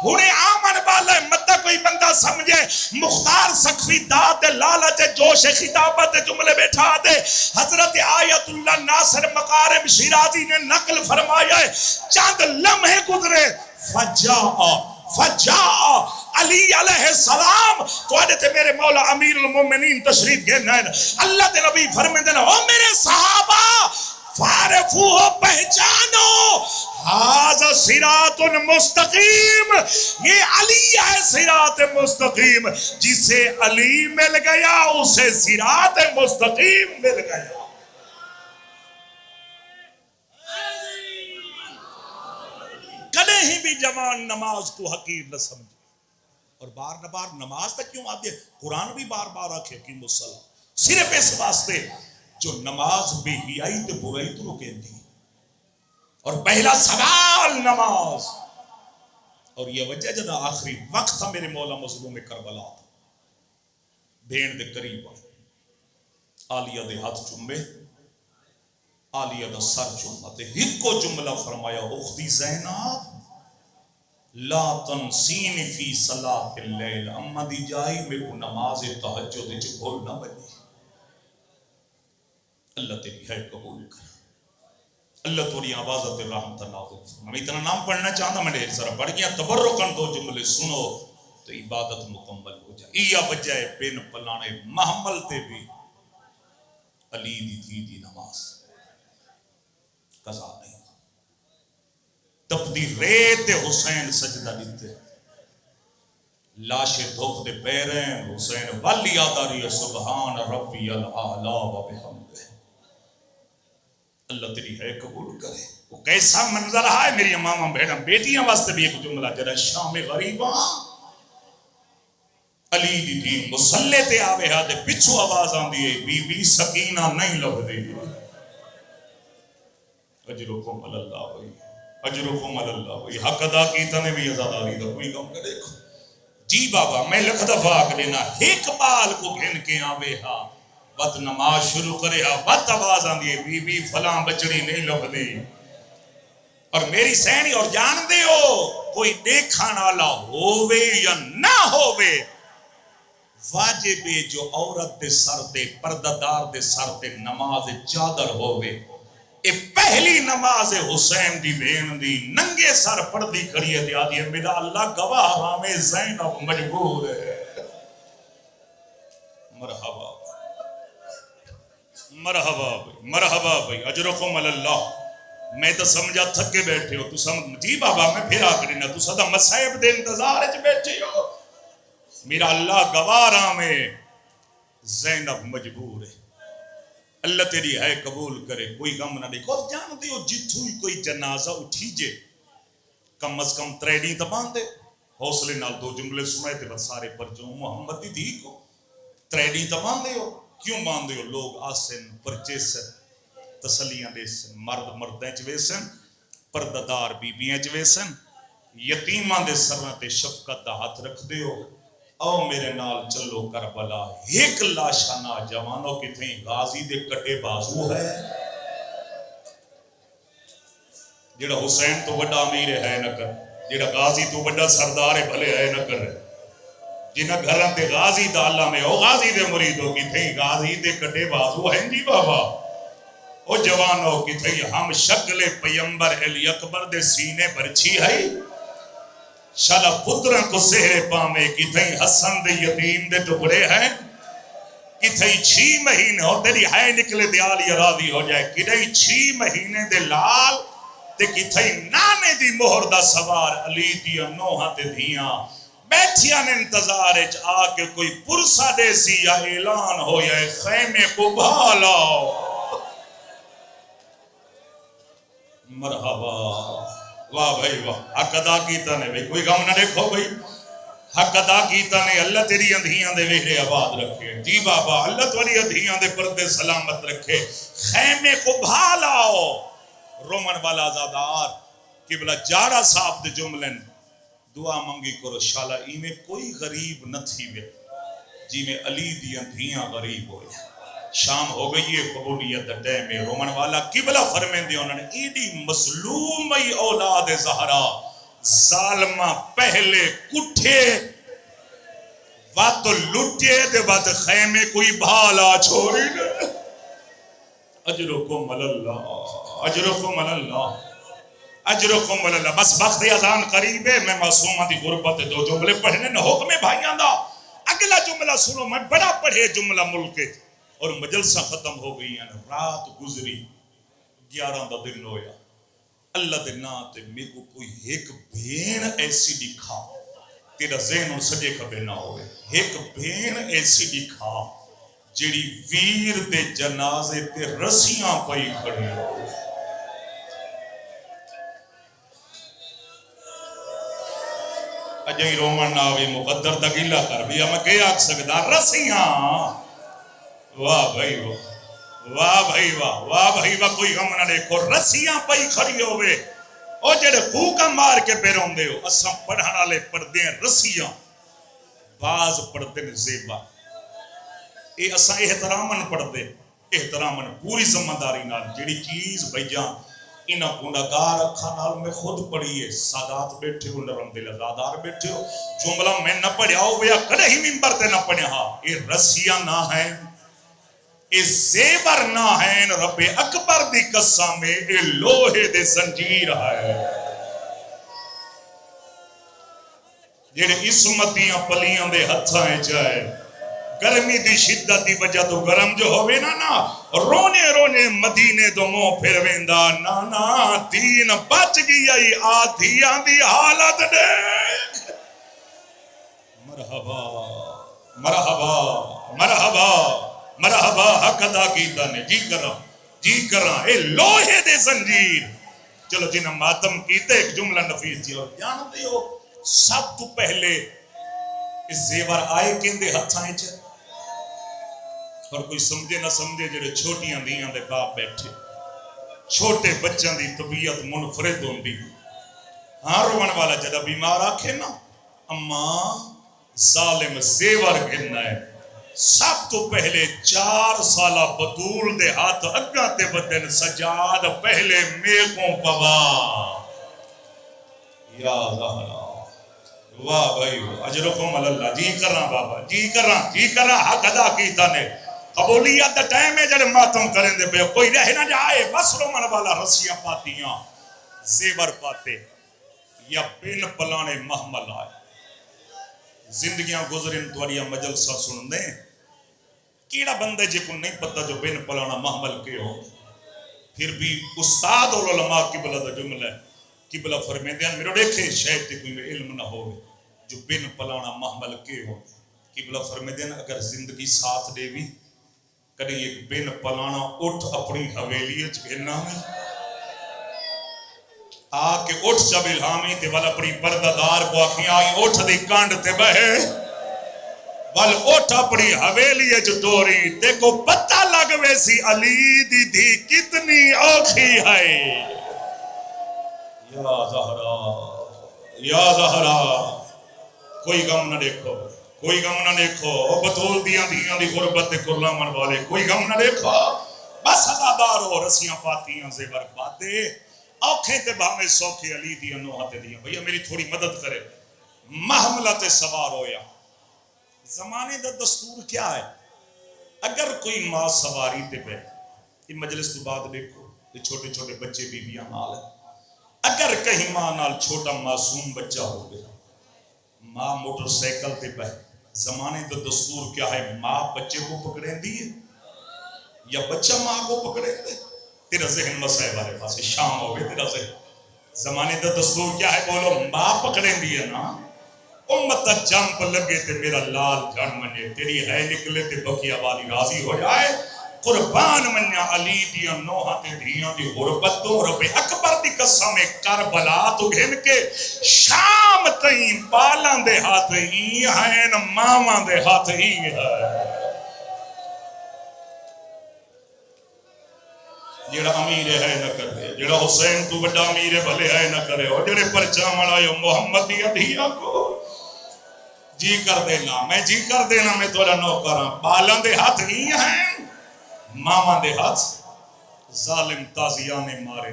ہونے آمن والا ہے. مدہ کوئی بندہ سمجھے مختار سقفی داد لالچ جوش خطابت جملے بیٹھا دے حضرت آیت اللہ ناصر مقارم شیرازی نے نقل فرمایا ہے چاند لمحے گزرے فجاء علی علیہ السلام تو آدھے میرے مولا امیر المومنین تشریف گئے اللہ دے نبی فرمائے دینا او میرے صحابہ فارفو پہچانو حاضر صراط مستقیم یہ علی ہے صراط مستقیم جسے علی مل گیا اسے صراط مستقیم مل گیا. کدے ہی بھی جوان نماز کو حقیر نہ سمجھے اور بار بار نماز تک کیوں آتے قرآن بھی بار بار رکھے کہ مسلح صرف اس واسطے جو نماز بے حیائی تے برائی تو روکے دی اور پہلا سوال نماز اور یہ وجہ جدا آخری وقت تھا میرے مولا مظلوم کربلا تھا بھین دے قریب آلیہ دے ہاتھ چمبے آلیہ دا سر چمتے ایک کو جملہ فرمایا اختی زینب لا تنسین فی صلاة اللیل اما دی جائی میں کو نماز تہجد جو بھول نہ بنی. اللہ تیری ہے قبول کر اللہ توری آوازت رحمت نازل. میں اتنا نام پڑھنا چاہتا میں ڈھیر سارا پڑھ گیا تبرکن دو جملے سنو تو عبادت مکمل ہو جائے. یا بجائے بین پلانے محمل تے بھی علی دی نماز قضا نہیں تپدی ریت حسین سجدہ دیتے لاشے دھوک دے پیرین حسین والی آداری سبحان ربی العالی و بحمدہ. اللہ تیری ہے قبول کرے. وہ کیسا منظر ہے میری امامہ بہنم بیٹیاں واسطے بھی ایک جملہ جرہ شام غریباں علی دی دین مسلح تے آوے ہاں دے پچھو آواز آن دیئے بی بی سکینہ نہیں لگ دے اجرکم اللہ بھائی اجرکم اللہ بھائی حق ادا کیتا نے بھی ازاداری دا کوئی کم کرے جی بابا میں لکھ دفعہ آگ لینا ایک بال کو گھن کے آوے ہاں وقت نماز شروع کرے ہاں وقت آواز آن دیئے بی بی فلاں بچڑی نہیں لگ دے اور میری سینی اور جان دے ہو کوئی دیکھانا والا ہووے یا نہ ہووے واجب جو عورت دے سر دے پردہ دار دے سر دے نماز چادر ہووے اے پہلی نماز حسین دی بین دی ننگے سر پڑھ دی کھڑی ہے دیا دی میرا اللہ گواہ ہمیں زینب مجبور ہے. مرحبا مرحبا بھائی مرحبا بھائی اجرکم اللہ. میں تو سمجھا تھکے بیٹھے ہو تو سمجھ جی بابا میں پھر آ کرنا تو صدا مسائب دے انتظار اچھ بیٹھے ہو. میرا اللہ گواہ رہا میں زینب مجبور ہے. اللہ تیری ہے قبول کرے کوئی غم نہ دیکھو. اور جان دیو جتھو ہی کوئی جنازہ اٹھی جے کم از کم تریڈی تو باندھے حوصلے نال دو جملے سنائے تھے بس سارے پر جو محمد دی دھی کو تریڈی تو باندھے ہو. کیوں باندھے ہو؟ لوگ آسن پرچیسن تسلیاں دے سن مرد مردیں چوے سن پرددار بیبیاں چوے سن یتیماں دے سرنا تے شفقت دا ہاتھ رکھ دے ہو. او میرے نال چلو کربلا ایک لاشانہ جوانوں کی تھیں غازی دے کٹے بازو ہے جڑا حسین تو بڑا امیر ہے نہ کر جڑا غازی تو بڑا سردار بھلے ہے نہ کر جنہ گھران تے غازی دا اللہ میں او غازی دے مریدوں کی تھیں غازی دے کٹے بازو ہیں جی بابا. او جوانوں کی تھیں ہم شکل پیمبر علی اکبر دے سینے برچھی ہے شالا پترہ کو سہرے پامے کی تھیں حسن دے یتیم دے ٹکڑے ہیں کی تھیں 6 مہینے اور تیری ہے نکلے دیالی راضی ہو جائے کی تھیں 6 مہینے دے لال تے کی تھیں نانے دی مہر دا سوار علی دیا نوہاں تے دھیاں بیٹھیاں نے انتظار اچ آکے کوئی پرسا دے سی یا اعلان ہو یا خیمے کو بھالاؤ. مرحبا واہ بھائی واہ. حق ادا کیتا نے بھائی کوئی غم نہ دیکھو بھائی حق ادا کیتا نے. اللہ تیری اندھیاں دے ویڑے آباد رکھے جی بابا. اللہ تیری اندھیاں دے پردے سلامت رکھے. خیمے کو بھالاؤ. رومن والا زادار قبلہ جاڑا صاحب دے جملن دعا منگی کرو شالا ایمیں کوئی غریب نہ تھی وے جی میں علی دی اندھیاں غریب ہوئے. شام ہو گئی ہے قبولیت ڈے میں رومن والا قبلہ فرمین دیا انہوں نے ایڈی مظلومی اولاد زہرا ظالمہ پہلے کٹھے وات لٹے دے بعد خیمے کوئی بھالا چھوڑی نے. اجرکم اللہ اجرکم اللہ اجرکم اللہ. بس وقت اذان قریب ہے. میں معصومہ دی غربت دو جملے پڑھنے نہ حکم بھائیاں دا. اگلا جملہ سنو میں بڑا پڑھے جملہ ملک اور مجلسہ ختم ہو گئی ہیں. رات گزری 11 دا دن ہویا. اللہ دے نا تے میں کو کوئی ایک بین ایسی دکھا تیرا ذہن اور سجے کبھے نہ ہوئے. ایک بین ایسی دکھا جیڑی ویر دے جنازے تے رسیاں پئی کھڑی ہوئے. اجائی رومن ناوی مقدر تگیلہ کر بھی ہمیں کیا آگ سکتا رسیاں. واہ بھائی واہ بھائی واہ بھائی واہ. کوئی غم نہ دیکھو رسیاں پئی کھڑی ہوئے. او جڑے پھوکا مار کے پیروں دے ہو اساں پڑھانا لے پڑھ دیں رسیاں باز پڑھتے ہیں زیبا. اے اساں احترامن پڑھ دے احترامن پوری ذمہ نال جڑی چیز بھائی جان انہاں گناہگار اکھاں نال میں خود پڑھیے. سادات بیٹھے ہو نرم دل آزادار بیٹھے ہو جملہ میں نہ پڑھیا ہو یا کدے ہی منبر تے نہ پڑھیا. اے رسیاں نہ ہیں اے زیور نہ ہیں. رب اکبر دی قسم اے لوہے دے زنجیر ہے جڑے اسمتیاں پلیاں دے ہتھاں جائے. گرمی دی شدت دی وجہ تو گرم جو ہوئے نا رونے رونے مدینے دو مو پھر ویندا نا دین بچ گئی آدھیاں دی حالت دیکھ. مرحبا مرحبا مرحبا مرحبا. حق ادا کیتا نے جی کراں اے لوہے دے زنجیر. چلو جنہاں ماتم کیتے ایک جملہ نفیس تھی اور جانتے ہو سب تو پہلے اس زیور آئے کیندے ہتھاں چ اور کوئی سمجھے نہ سمجھے جڑے چھوٹیاں دیاں دے باپ بیٹھے چھوٹے بچوں دی طبیعت منفرد ہوندی. ہاں روان والا جدا بیمار آکھے نا اماں ظالم زیور گھننا ہے. سب تو پہلے 4 سالہ بطول دے ہاتھ اگاں تے بدن سجاد پہلے میکوں پوا. یا زہرا واہ بھائی اجرکم اللہ. جی کراں بابا جی کراں حق ادا کیتا نے. قبولیت دا ٹائم ہے جڑے ماتم کریں دے پہ کوئی رہ نہ جائے بس رومن والا رسیاں پاتیاں زیور پاتے یا بین پلانے محمل آئے زندگیاں گزریں توڑیاں مجلسہ سن دیں کیڑا بندے جے کو نہیں پتہ جو بین پلانا محمل کے ہو پھر بھی استاد اور علماء قبلہ دا جملہ ہے قبلہ فرمیندیاں میرے دیکھے شاید تے کوئی علم نہ ہو جو بین پلانا محمل کے ہو قبلہ فرمیندیاں اگر زندگی ساتھ دے بھی کدی ایک بین پلانا اٹھ اپنی حویلی چھنا میں آکے اٹھ جب الہامی تے والا اپنی پردادار کو آکھیں آئی اٹھ دی کانڈ تے بہے وال اٹھ اپنی حویلی ٹوری تے کو پتہ لگ ویسی علی دی دی کتنی اوکھی ہے یا زہرا کوئی غم نہ دیکھو کوئی غم نہ دیکھو بطول دیاں دی غربت دے کرلامن والے کوئی غم نہ دیکھو بس عزادار ہو رسیاں پاتیاں زیور پاتے اوکھیں تے بھامے سوکھے علی دیاں نوہاتے دیاں بھئیہ میری تھوڑی مدد کرے محملہ تے سوار ہویا زمانے دا دستور کیا ہے اگر کوئی ماں سواری تے بے یہ مجلس تو بعد دیکھو یہ چھوٹے چھوٹے بچے بی بیاں نال ہے اگر کہیں ماں نال چھوٹا معصوم بچہ ہو گیا ماں موٹر سیکل تے بے زمانے دا دستور کیا ہے ماں بچے کو پکڑیں دی ہے یا بچہ ماں کو پکڑیں دے تیرا ذہن مسائل والے پاس شام ہو گئے تیرا ذہن زمانے دا دستور کیا ہے بولو ماں پکڑیں دی ہے نا امت جنب لگے تے میرا لال جان منے تیری ہے نکلے تے بقیہ والی راضی ہو جائے قربان منیا علی دیا نوحہ تے دھیاں دی غربتوں رب اکبر دی قسم کربلا تو گھن کے شام تئیں پالاں دے ہاتھ ہی ہیں ماما دے ہاتھ ہی ہے جڑا امیر ہے نہ کرے جڑا حسین تو بڑا امیر بھلے ہے نہ کرے اور جڑے پرچہ مڑائے محمد دیا دھیا کو جی کر دینا میں جی کر دینا میں تھوڑا نوکراں پالاں دے ہاتھ ہی ہیں ماما دے ہاتھ ظالم تازیانے مارے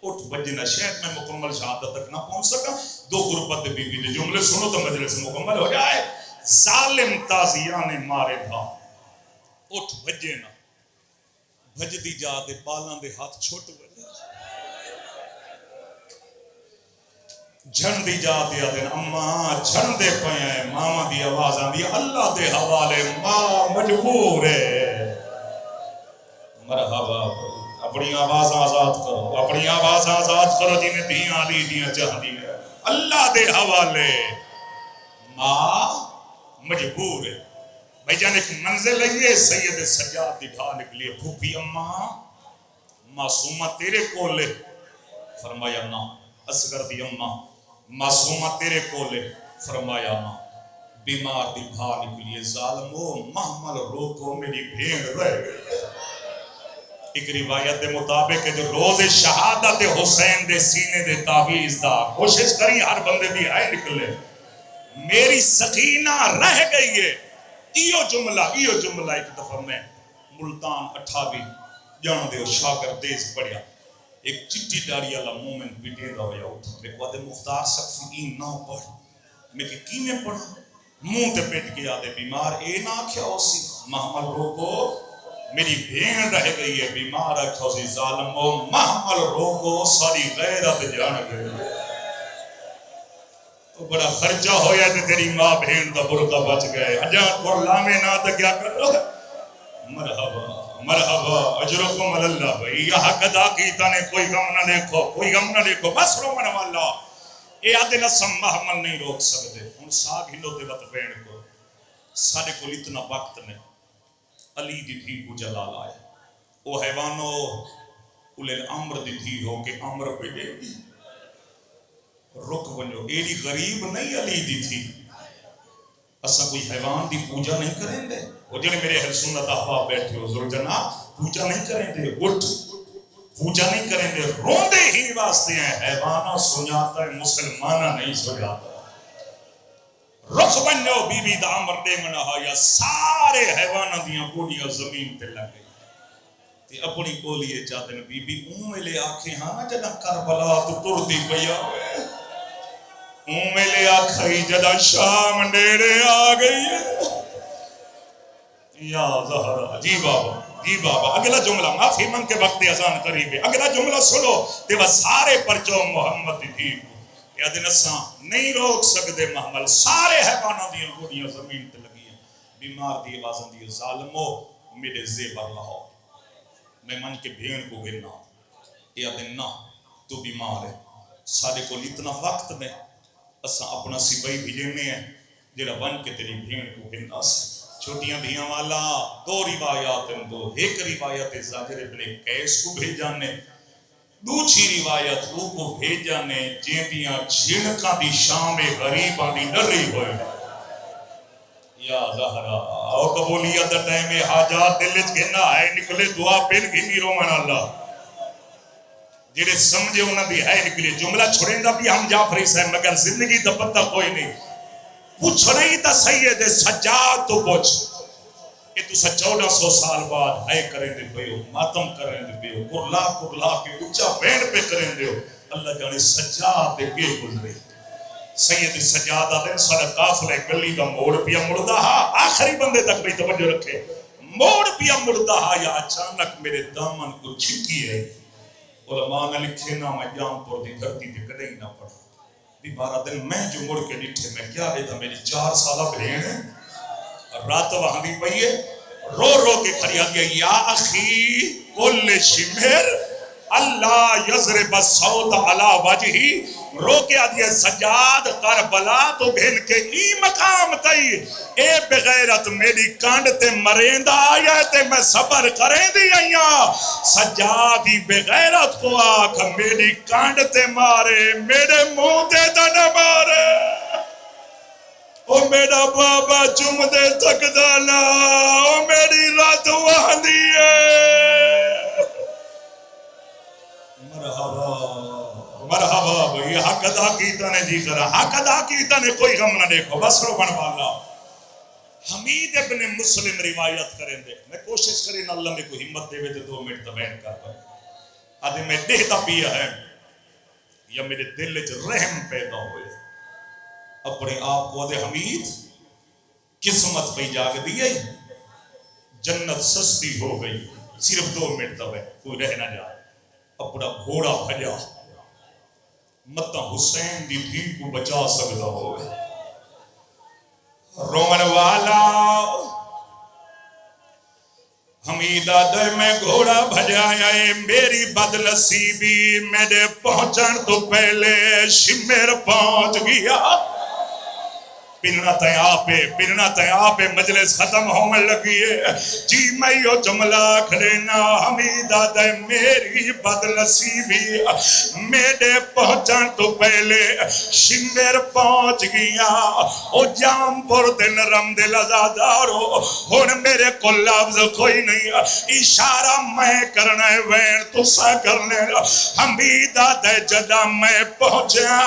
اٹھ بجنا شاید میں مکمل شہادت تک نہ پہنچ سکا دو غربت بی بی دے جملے سنو تو مجلس مکمل ہو جائے ظالم تازیانے مارے تھا اٹھ بجنا بھج دی جا دے پالاں دے ہاتھ چھوٹ بجے جھن دی جا دیا دن اماں جھن دے پہ ہیں ماما دی آواز آن دیا اللہ دے حوالے ماں مجبور ہے مرحبا اپنی آواز آزاد کرو اپنی آواز آزاد کرو جنہیں دیاں علی دیاں جہاں دیاں اللہ دے حوالے ماں مجبور ہے بھائی جان ایک منزل ہے سید سجاد دی ڈھا نکلی پھوپھی اماں معصومہ تیرے کولے فرمایا نا اصغر دی اماں معصومہ تیرے کولے فرمایا نا بیمار دی بھا نکلی ظالمو محمل روکو میری بھیڑ رہ گئی ایک روایت دے مطابق جو روز شہادت حسین دے سینے دے تعویز دا کوشش کری ہر بندے بھی آئے نکلے میری سکینہ رہ گئی ہے ایو جملہ ایک دفعہ میں ملتان 28 جان دے شاگر دیز پڑیا ایک چٹی ڈاڑی اللہ مومن پیٹے دا ہویا اٹھا میں قواد مختار سکفین نہ پڑھ میں کہ کی میں پڑھا منہ تے پیٹ کے آدھے بیمار اے نہ کیا ہو سی محمل روکو میری بھین رہ گئی ہے بیمار رکھو سی ظالم و محمل روکو ساری غیرت جان گئی تو بڑا خرچہ ہویا تھے تیری ماں بھین دا برکہ بچ گئے اجان پر لامے نہ تا کیا کر رہا مرحبا اجرکم اللہ بھئی یہ حق ادا کیتا نے کوئی غم نہ دیکھو بس رومن والا اے آدھے نسم محمل نہیں روک سکتے ان ساگ ہلو دے وقت بین کو سارے کو اتنا وقت میں علی دی دھی کو جلال آئے وہ حیوانوں اولے الامر دی دھی ہو کے امر پہ دے گی رک ونجو ایڈی غریب نہیں علی دی تھی اسا کوئی حیوان دی پوجا نہیں کریں دے وہ جنہیں میرے اہل سنت احباب بیٹھے حضور جناب پوجا نہیں کریں دے اٹھ پوجا نہیں کریں دے روندے ہی واسطے ہیں حیوانہ سنیاتا ہے مسلمانہ نہیں سنیاتا رخ ونجو بی بی دا عمر دے منہا یا سارے حیوانہ دیاں گوڑیاں زمین تے لگ گئی تے اپنی کولیے چاہتے ہیں بی بی میں لے آنکھیں ہاں جنہ کربلا تو ٹر دی پیا ہوئے میں لے آنکھیں جنہ شام ڈیرے آ گئی ہے یا زہرا جی بابا جی بابا اگلا جملہ معافی من کے وقت اذان قریب ہے اگلا جملہ سنو تے وہ سارے پرچو محمد دی یا دن اساں نہیں روک سکتے محمل سارے حیوانوں دی گوڑیاں زمین تے لگی ہیں بیمار دی آوازاں دی ظالمو میرے زیبر لاؤ میں من کے بھیڑ کو گرنا یا دن نہ تو بیمار ہے سارے کو اتنا وقت میں اساں اپنا سپاہی بھیجنے ہیں جڑا بن کے تیری بھیڑ کو گرنا سے چھوٹیاں دھیاں والا دو روایات دو ایک روایت زاجر ابن قیس کو بھیجانے دوسری روایت کو بھیجانے جیندیاں جھنکاں دی شام غریباں دی ڈری ہوئے یا زہرا او قبولیت دا ٹائم حاجات دل وچ کہنا ہے نکلے دعا پن گی میرو من اللہ جڑے سمجھے انہاں دی ہے نکلے جملہ چھوڑیں گا بھی ہم جعفری صاحب مگر زندگی دا پتہ کوئی نہیں پوچھ نہیں تا سید سجاد تو پوچھ کہ تو 1400 سال بعد ہے کریں دے پہ ہو ماتم کریں دے پہ ہو کرلا کے اچھا بین پہ کریں دے ہو اللہ جانے سجاد دے کے گزرے سید سجاد آدھے سارا قافلہ گلی کا موڑ پیا مردہ ہا آخری بندے تک بھی توجہ رکھے موڑ پیا مردہ ہا یا اچانک میرے دامن کو چھکی ہے علماء نے لکھے نا میں جام پر دی دھرتی پہ کدے ہی نہ پڑھا بارہ دن میں جو مڑ کے ڈٹھے میں کیا لیتا میری 4 سالہ بھین ہے رات وہاں بھی پئی ہے رو رو کے کھڑیا دیا یا اخی کل شمر اللہ یضرب الصوت علی وجہی رو کے آدیا سجاد کربلا تو بھین کے ای مقام تئی اے بغیرت میری کانڈ تے مریندا آیا تے میں صبر کریں دی آیا سجاد ہی بغیرت کو آکھ میری کانڈ تے مارے میرے منہ تے دن مارے او میرا بابا چم دے تک دانا او میری رات وہاں دیئے مرحبا بھئی حق ادا کیتا نے جی کرا حق ادا کیتا نے کوئی غم نہ دیکھو بس رو بن والا حمید ابن مسلم روایت کریں دے میں کوشش کریں اللہ میں کوئی ہمت دے دے 2 منٹ تبین کر پائے آدھے میں دیہتا پیا ہے یا میرے دل وچ رحم پیدا ہوئے اپنے آپ کو آدھے حمید قسمت پہ جاگ دیئے جنت سستی ہو گئی صرف 2 منٹ تبین کوئی رہ نہ جائے اپنا گھوڑا بھجا متا حسین دی بھی کو بچا سکتا ہوئے رومن والا حمیدہ دے میں گھوڑا بھجایا ہے میری بدنصیبی میرے پہنچن تو پہلے شمر پہنچ گیا پننا تیاں پہ مجلس ختم ہونے لگی ہے جی میں یہ جملہ کھڑینا حمیدہ دے میری بدنصیبی میرے پہنچن تو پہلے شمر پہنچ گیا او جام پر دن رم دل ازادارو ہون میرے کو لفظ کوئی نہیں اشارہ میں کرنا ہے وین تو سا کرنے حمیدہ دے جدا میں پہنچا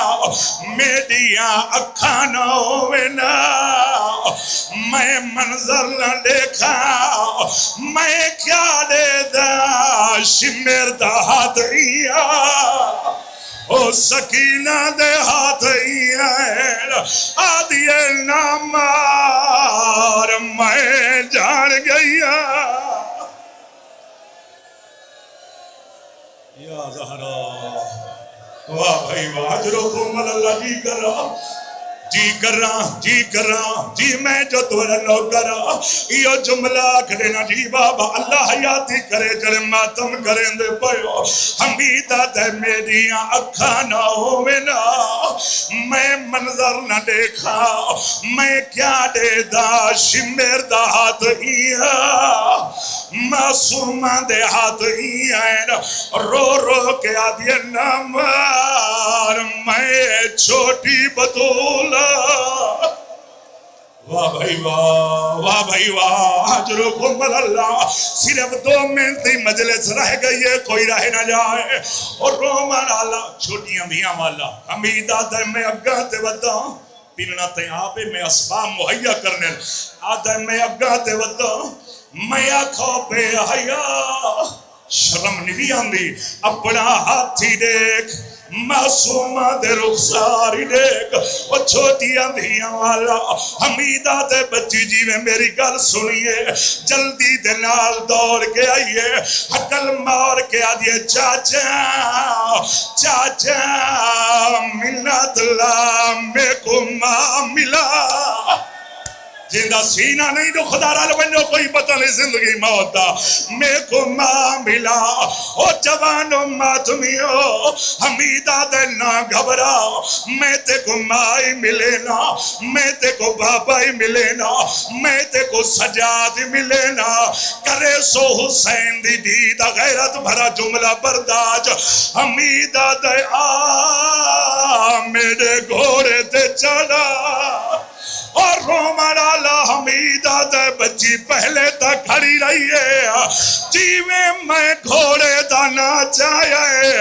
میڈیاں اکھانا ہوئے میں منظر نہ دیکھا میں کیا دے دا شمر دا ہاتھ ہیا او سکینہ دے ہاتھ ہیا آدھیے نامار میں جان گیا یا زہرا واہ بھائی واہ جرو کو مل اللہ جی کر رہا جی میں جو تورا نو کرا یہ جملہ کھڑینا جی بابا اللہ حیاتی کرے جڑے ماتم کریں دے پہو حمیدہ دے میریاں اکھا نہ ہوئے نا میں منظر نہ دیکھا میں کیا دے دا شمیر دا ہاتھ ہیا معصومہ دے ہاتھ ہیا رو رو کے آدھے نامار میں چھوٹی بطول واہ بھائی واہ حجر کمل اللہ صرف 2 منٹ دی مجلس رہ گئی ہے کوئی رہ نہ جائے اور رومن اللہ چھوٹیاں دھیاں والا حمیدہ دے میں اگاں تے ودا پلنا تے آپے میں اسباب مہیا کرنے آدھے میں اگاں تے ودا میں آکھو بے حیا شرم نہیں آندی اپنا ہاتھی دیکھ معصومہ دے رخساری دیکھ وہ چھوٹی اندھیاں والا حمیدہ دے بچی جی میں میری گل سنیے جلدی دے نال دوڑ کے آئیے حقل مار کے آدھیے چاچا چاچا منت اللہ میں کو ماں ملا جیندہ سینہ نہیں تو خدا رال بنو کوئی پتہ نہیں زندگی موت دا میں کو ماں ملا او جوانو ماتمیو حمیدہ دے نہ گھبرا میں تے کو ماں ملے نا میں تے کو بابا ملے نا میں تے کو سجاد ملے نا کرے سو حسین دی دیدہ غیرت بھرا جملہ برداج حمیدہ دے میرے گھوڑے تے چڑھا اور رومن اللہ حمیدہ دے بچی پہلے تک کھڑی رہی ہے جیویں میں گھوڑے دا نہ چاہے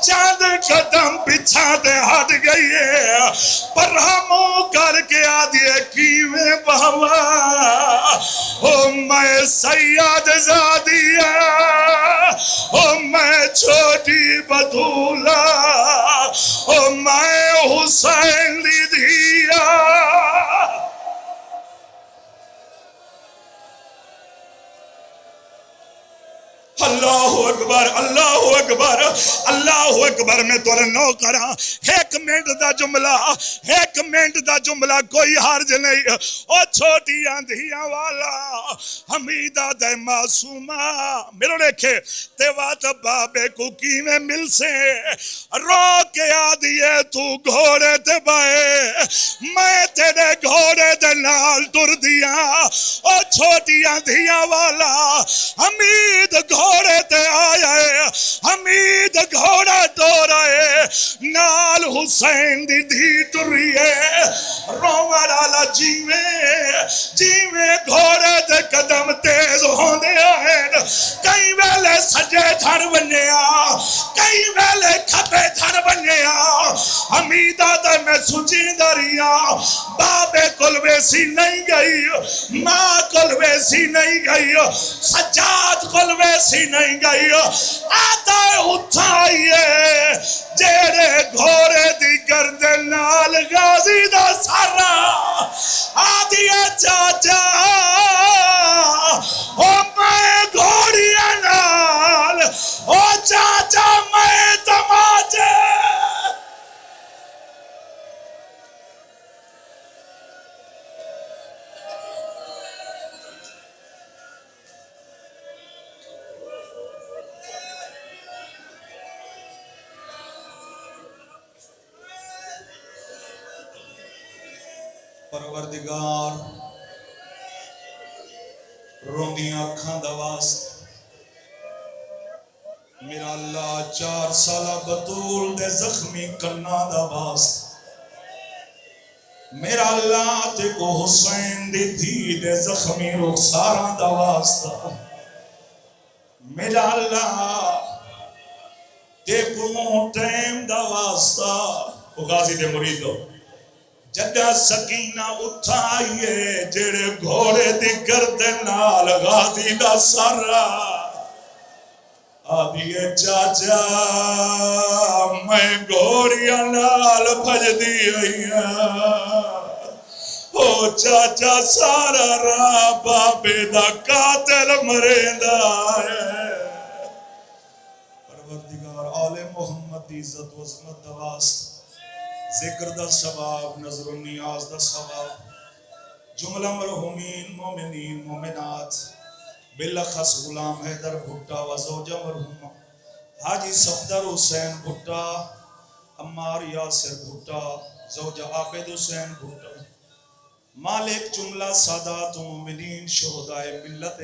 چاند قدم پچھا دے ہٹ گئی ہے پر ہموں کر کے آدھے کیویں بہوا او میں سید زادی ہے او میں چھوٹی بدھولا او میں حسین لی دیا اللہ اکبر اللہ اکبر اللہ اکبر میں تو نو کرا ایک منٹ دا جملہ کوئی حرج نہیں او چھوٹی آندھیاں والا حمیدہ دے معصومہ میرے لکھے تے وات بابے کو کی میں مل سے رو کے آدھیے تو گھوڑے تے بائے میں تیرے گھوڑے دے نال ٹر دیا او چھوٹی آندھیاں والا حمید گھوڑے تے آیا ہے حمید گھوڑا ٹورا ہے نال حسین دی دھی ٹری ہے رومن آلا جیویں گھوڑے تے قدم تیز ہوندے ہیں کئی ویلے سجے دھڑ بنیا کئی ویلے کھپے دھڑ بنیا حمیدہ تے میں سچی دریا بابے کل ویسی نہیں گئی ماں کل ویسی نہیں گئی سجاد کل ویسی نہیں گئی آتا اٹھائیے جیرے گھوڑے دی گردن نال غازی دا سارا آدھیا چاچا او میں گھوڑیا نال او چاچا میں تماچے پروردگار روندیاں اکھاں دا واسطہ میرا اللہ 4 سالہ بطول دے زخمی کرنا دا واسطہ میرا اللہ تے کو حسین دے دھی دے زخمی رخساراں دا واسطہ میرا اللہ تے کو ٹیم دا واسطہ وہ غازی دے مریدو جدہ سکینہ اٹھائیے جڑے گھوڑے دی گردن نال غازی دا سارا آدھیے چاچا میں گھوڑیاں نال بھج دی او چاچا سارا راہ بابے دا قاتل مریندا ہے پروردگار آل محمد دی عزت و عظمت دا واسطہ ذکر دا ثواب نظر و نیاز دا ثواب جملہ مرحومین مومنین مومنات بلخص غلام حیدر بھٹا و زوجہ مرحومہ حاجی صفدر حسین بھٹا عمار یاسر بھٹا زوجہ عابد حسین بھٹا مالک جملہ سادات مومنین شہدائے ملت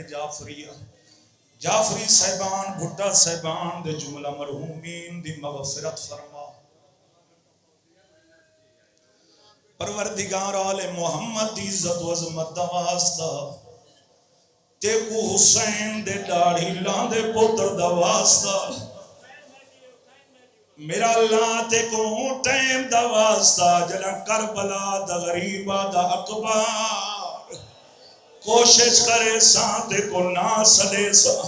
جعفری صاحبان بھٹا صاحبان دے جملہ مرحومین دی مغفرت فرما پروردگار آل محمد دی عزت و عظمت دا واسطہ تے کو حسین دے داڑھی لاندے پتر دا واسطہ میرا اللہ تے کو ٹیم دا واسطہ جلا کربلا دا غریبہ دا اکبار کوشش کرے ساں تے کو نہ سلے ساں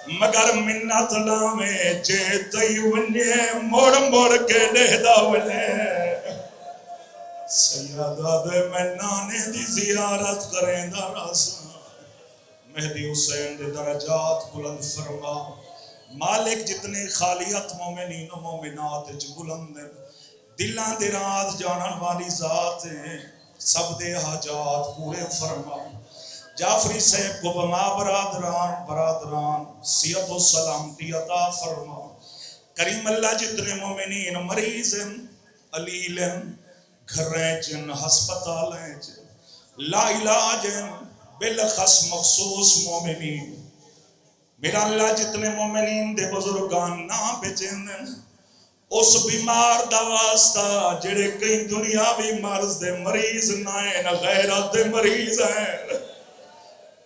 مگر منت لاویں جے تئی ونجے موڑ موڑ کے دہدا ونجے سیدہ دے میں نانے دی زیارت کریں دا راسا مہدی حسین دے درجات بلند فرما مالک جتنے خالیت مومنین و مومنات بلند دلان دے رات جانن والی ذات ہیں سب دے حاجات پورے فرما جعفری صاحب کو بما برادران سیت و سلامتی عطا فرما کریم اللہ جتنے مومنین مریض ہیں علیل ہیں گھریں جن ہسپتالیں جن لا علاج ہیں بلخص مخصوص مومنین میرا اللہ جتنے مومنین دے بزرگان نام بچین ہیں اس بیمار دا واسطہ جڑے کئی دنیاوی مرض دے مریض نائیں غیرت دے مریض ہیں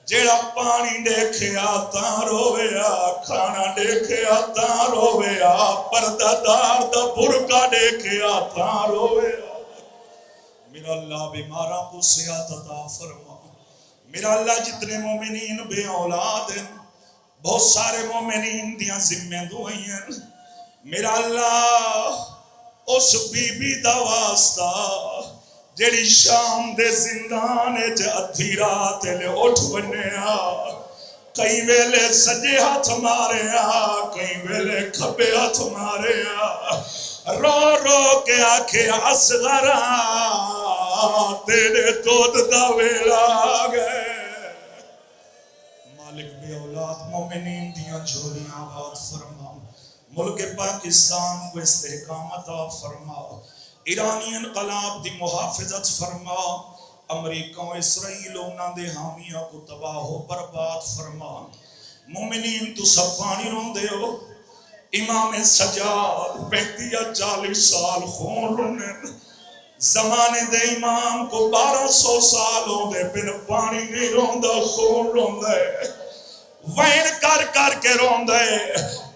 جڑا پانی دیکھیا تاں رویا کھانا دیکھیا تاں رویا پردہ دار دا برقع دیکھیا تاں رویا میرا اللہ بیمارہ کو صحت عطا فرما میرا اللہ جتنے مومنین بے اولاد ہیں بہت سارے مومنین دیاں ذمہ دعائیں ہیں میرا اللہ اس بی بی دا واسطہ جیڑی شام دے زندانے جے ادھی رات لے اٹھ بنے کئی ویلے سجے ہاتھ مارے کئی ویلے کھبے ہاتھ مارے رو رو کے آکھے اصغر تیرے دودھ دا ویلا گئے مالک بے اولاد مومنین دیاں جھولیاں آباد فرما ملک پاکستان کو استحکام عطا فرما ایرانی انقلاب دی محافظت فرما امریکہ و اسرائیل انہاں دے حامیاں کو تباہ و برباد فرما مومنین تو سب پانی رون دے ہو امام سجاد 35-40 سال خون رونے زمانے دے امام کو 1200 سال ہوں دے پھر پانی نہیں رون دا خون رون دے وین کر کے رون دے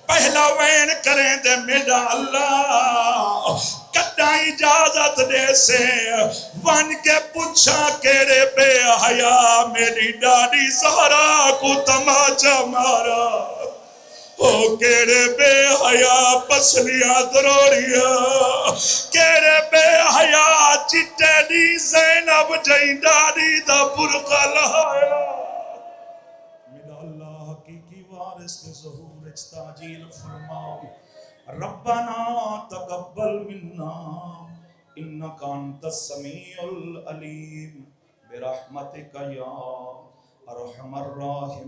پہلا وین کریں دے میرا اللہ کٹا اجازت دے سے ون کے پوچھا کیڑے بے حیا میری ڈاڈی زہرا کو تماچا مارا او کیڑے بے حیا پسلیاں دروڑیاں کیڑے بے حیا چٹے دی زینب جائیں ڈاڈی دا برقع لہایا میرا اللہ حقیقی وارث کے ظہور تاجیل فرماؤ ربنا تقبل منا انک انت السمیع العلیم برحمتک یا ارحم الراحمین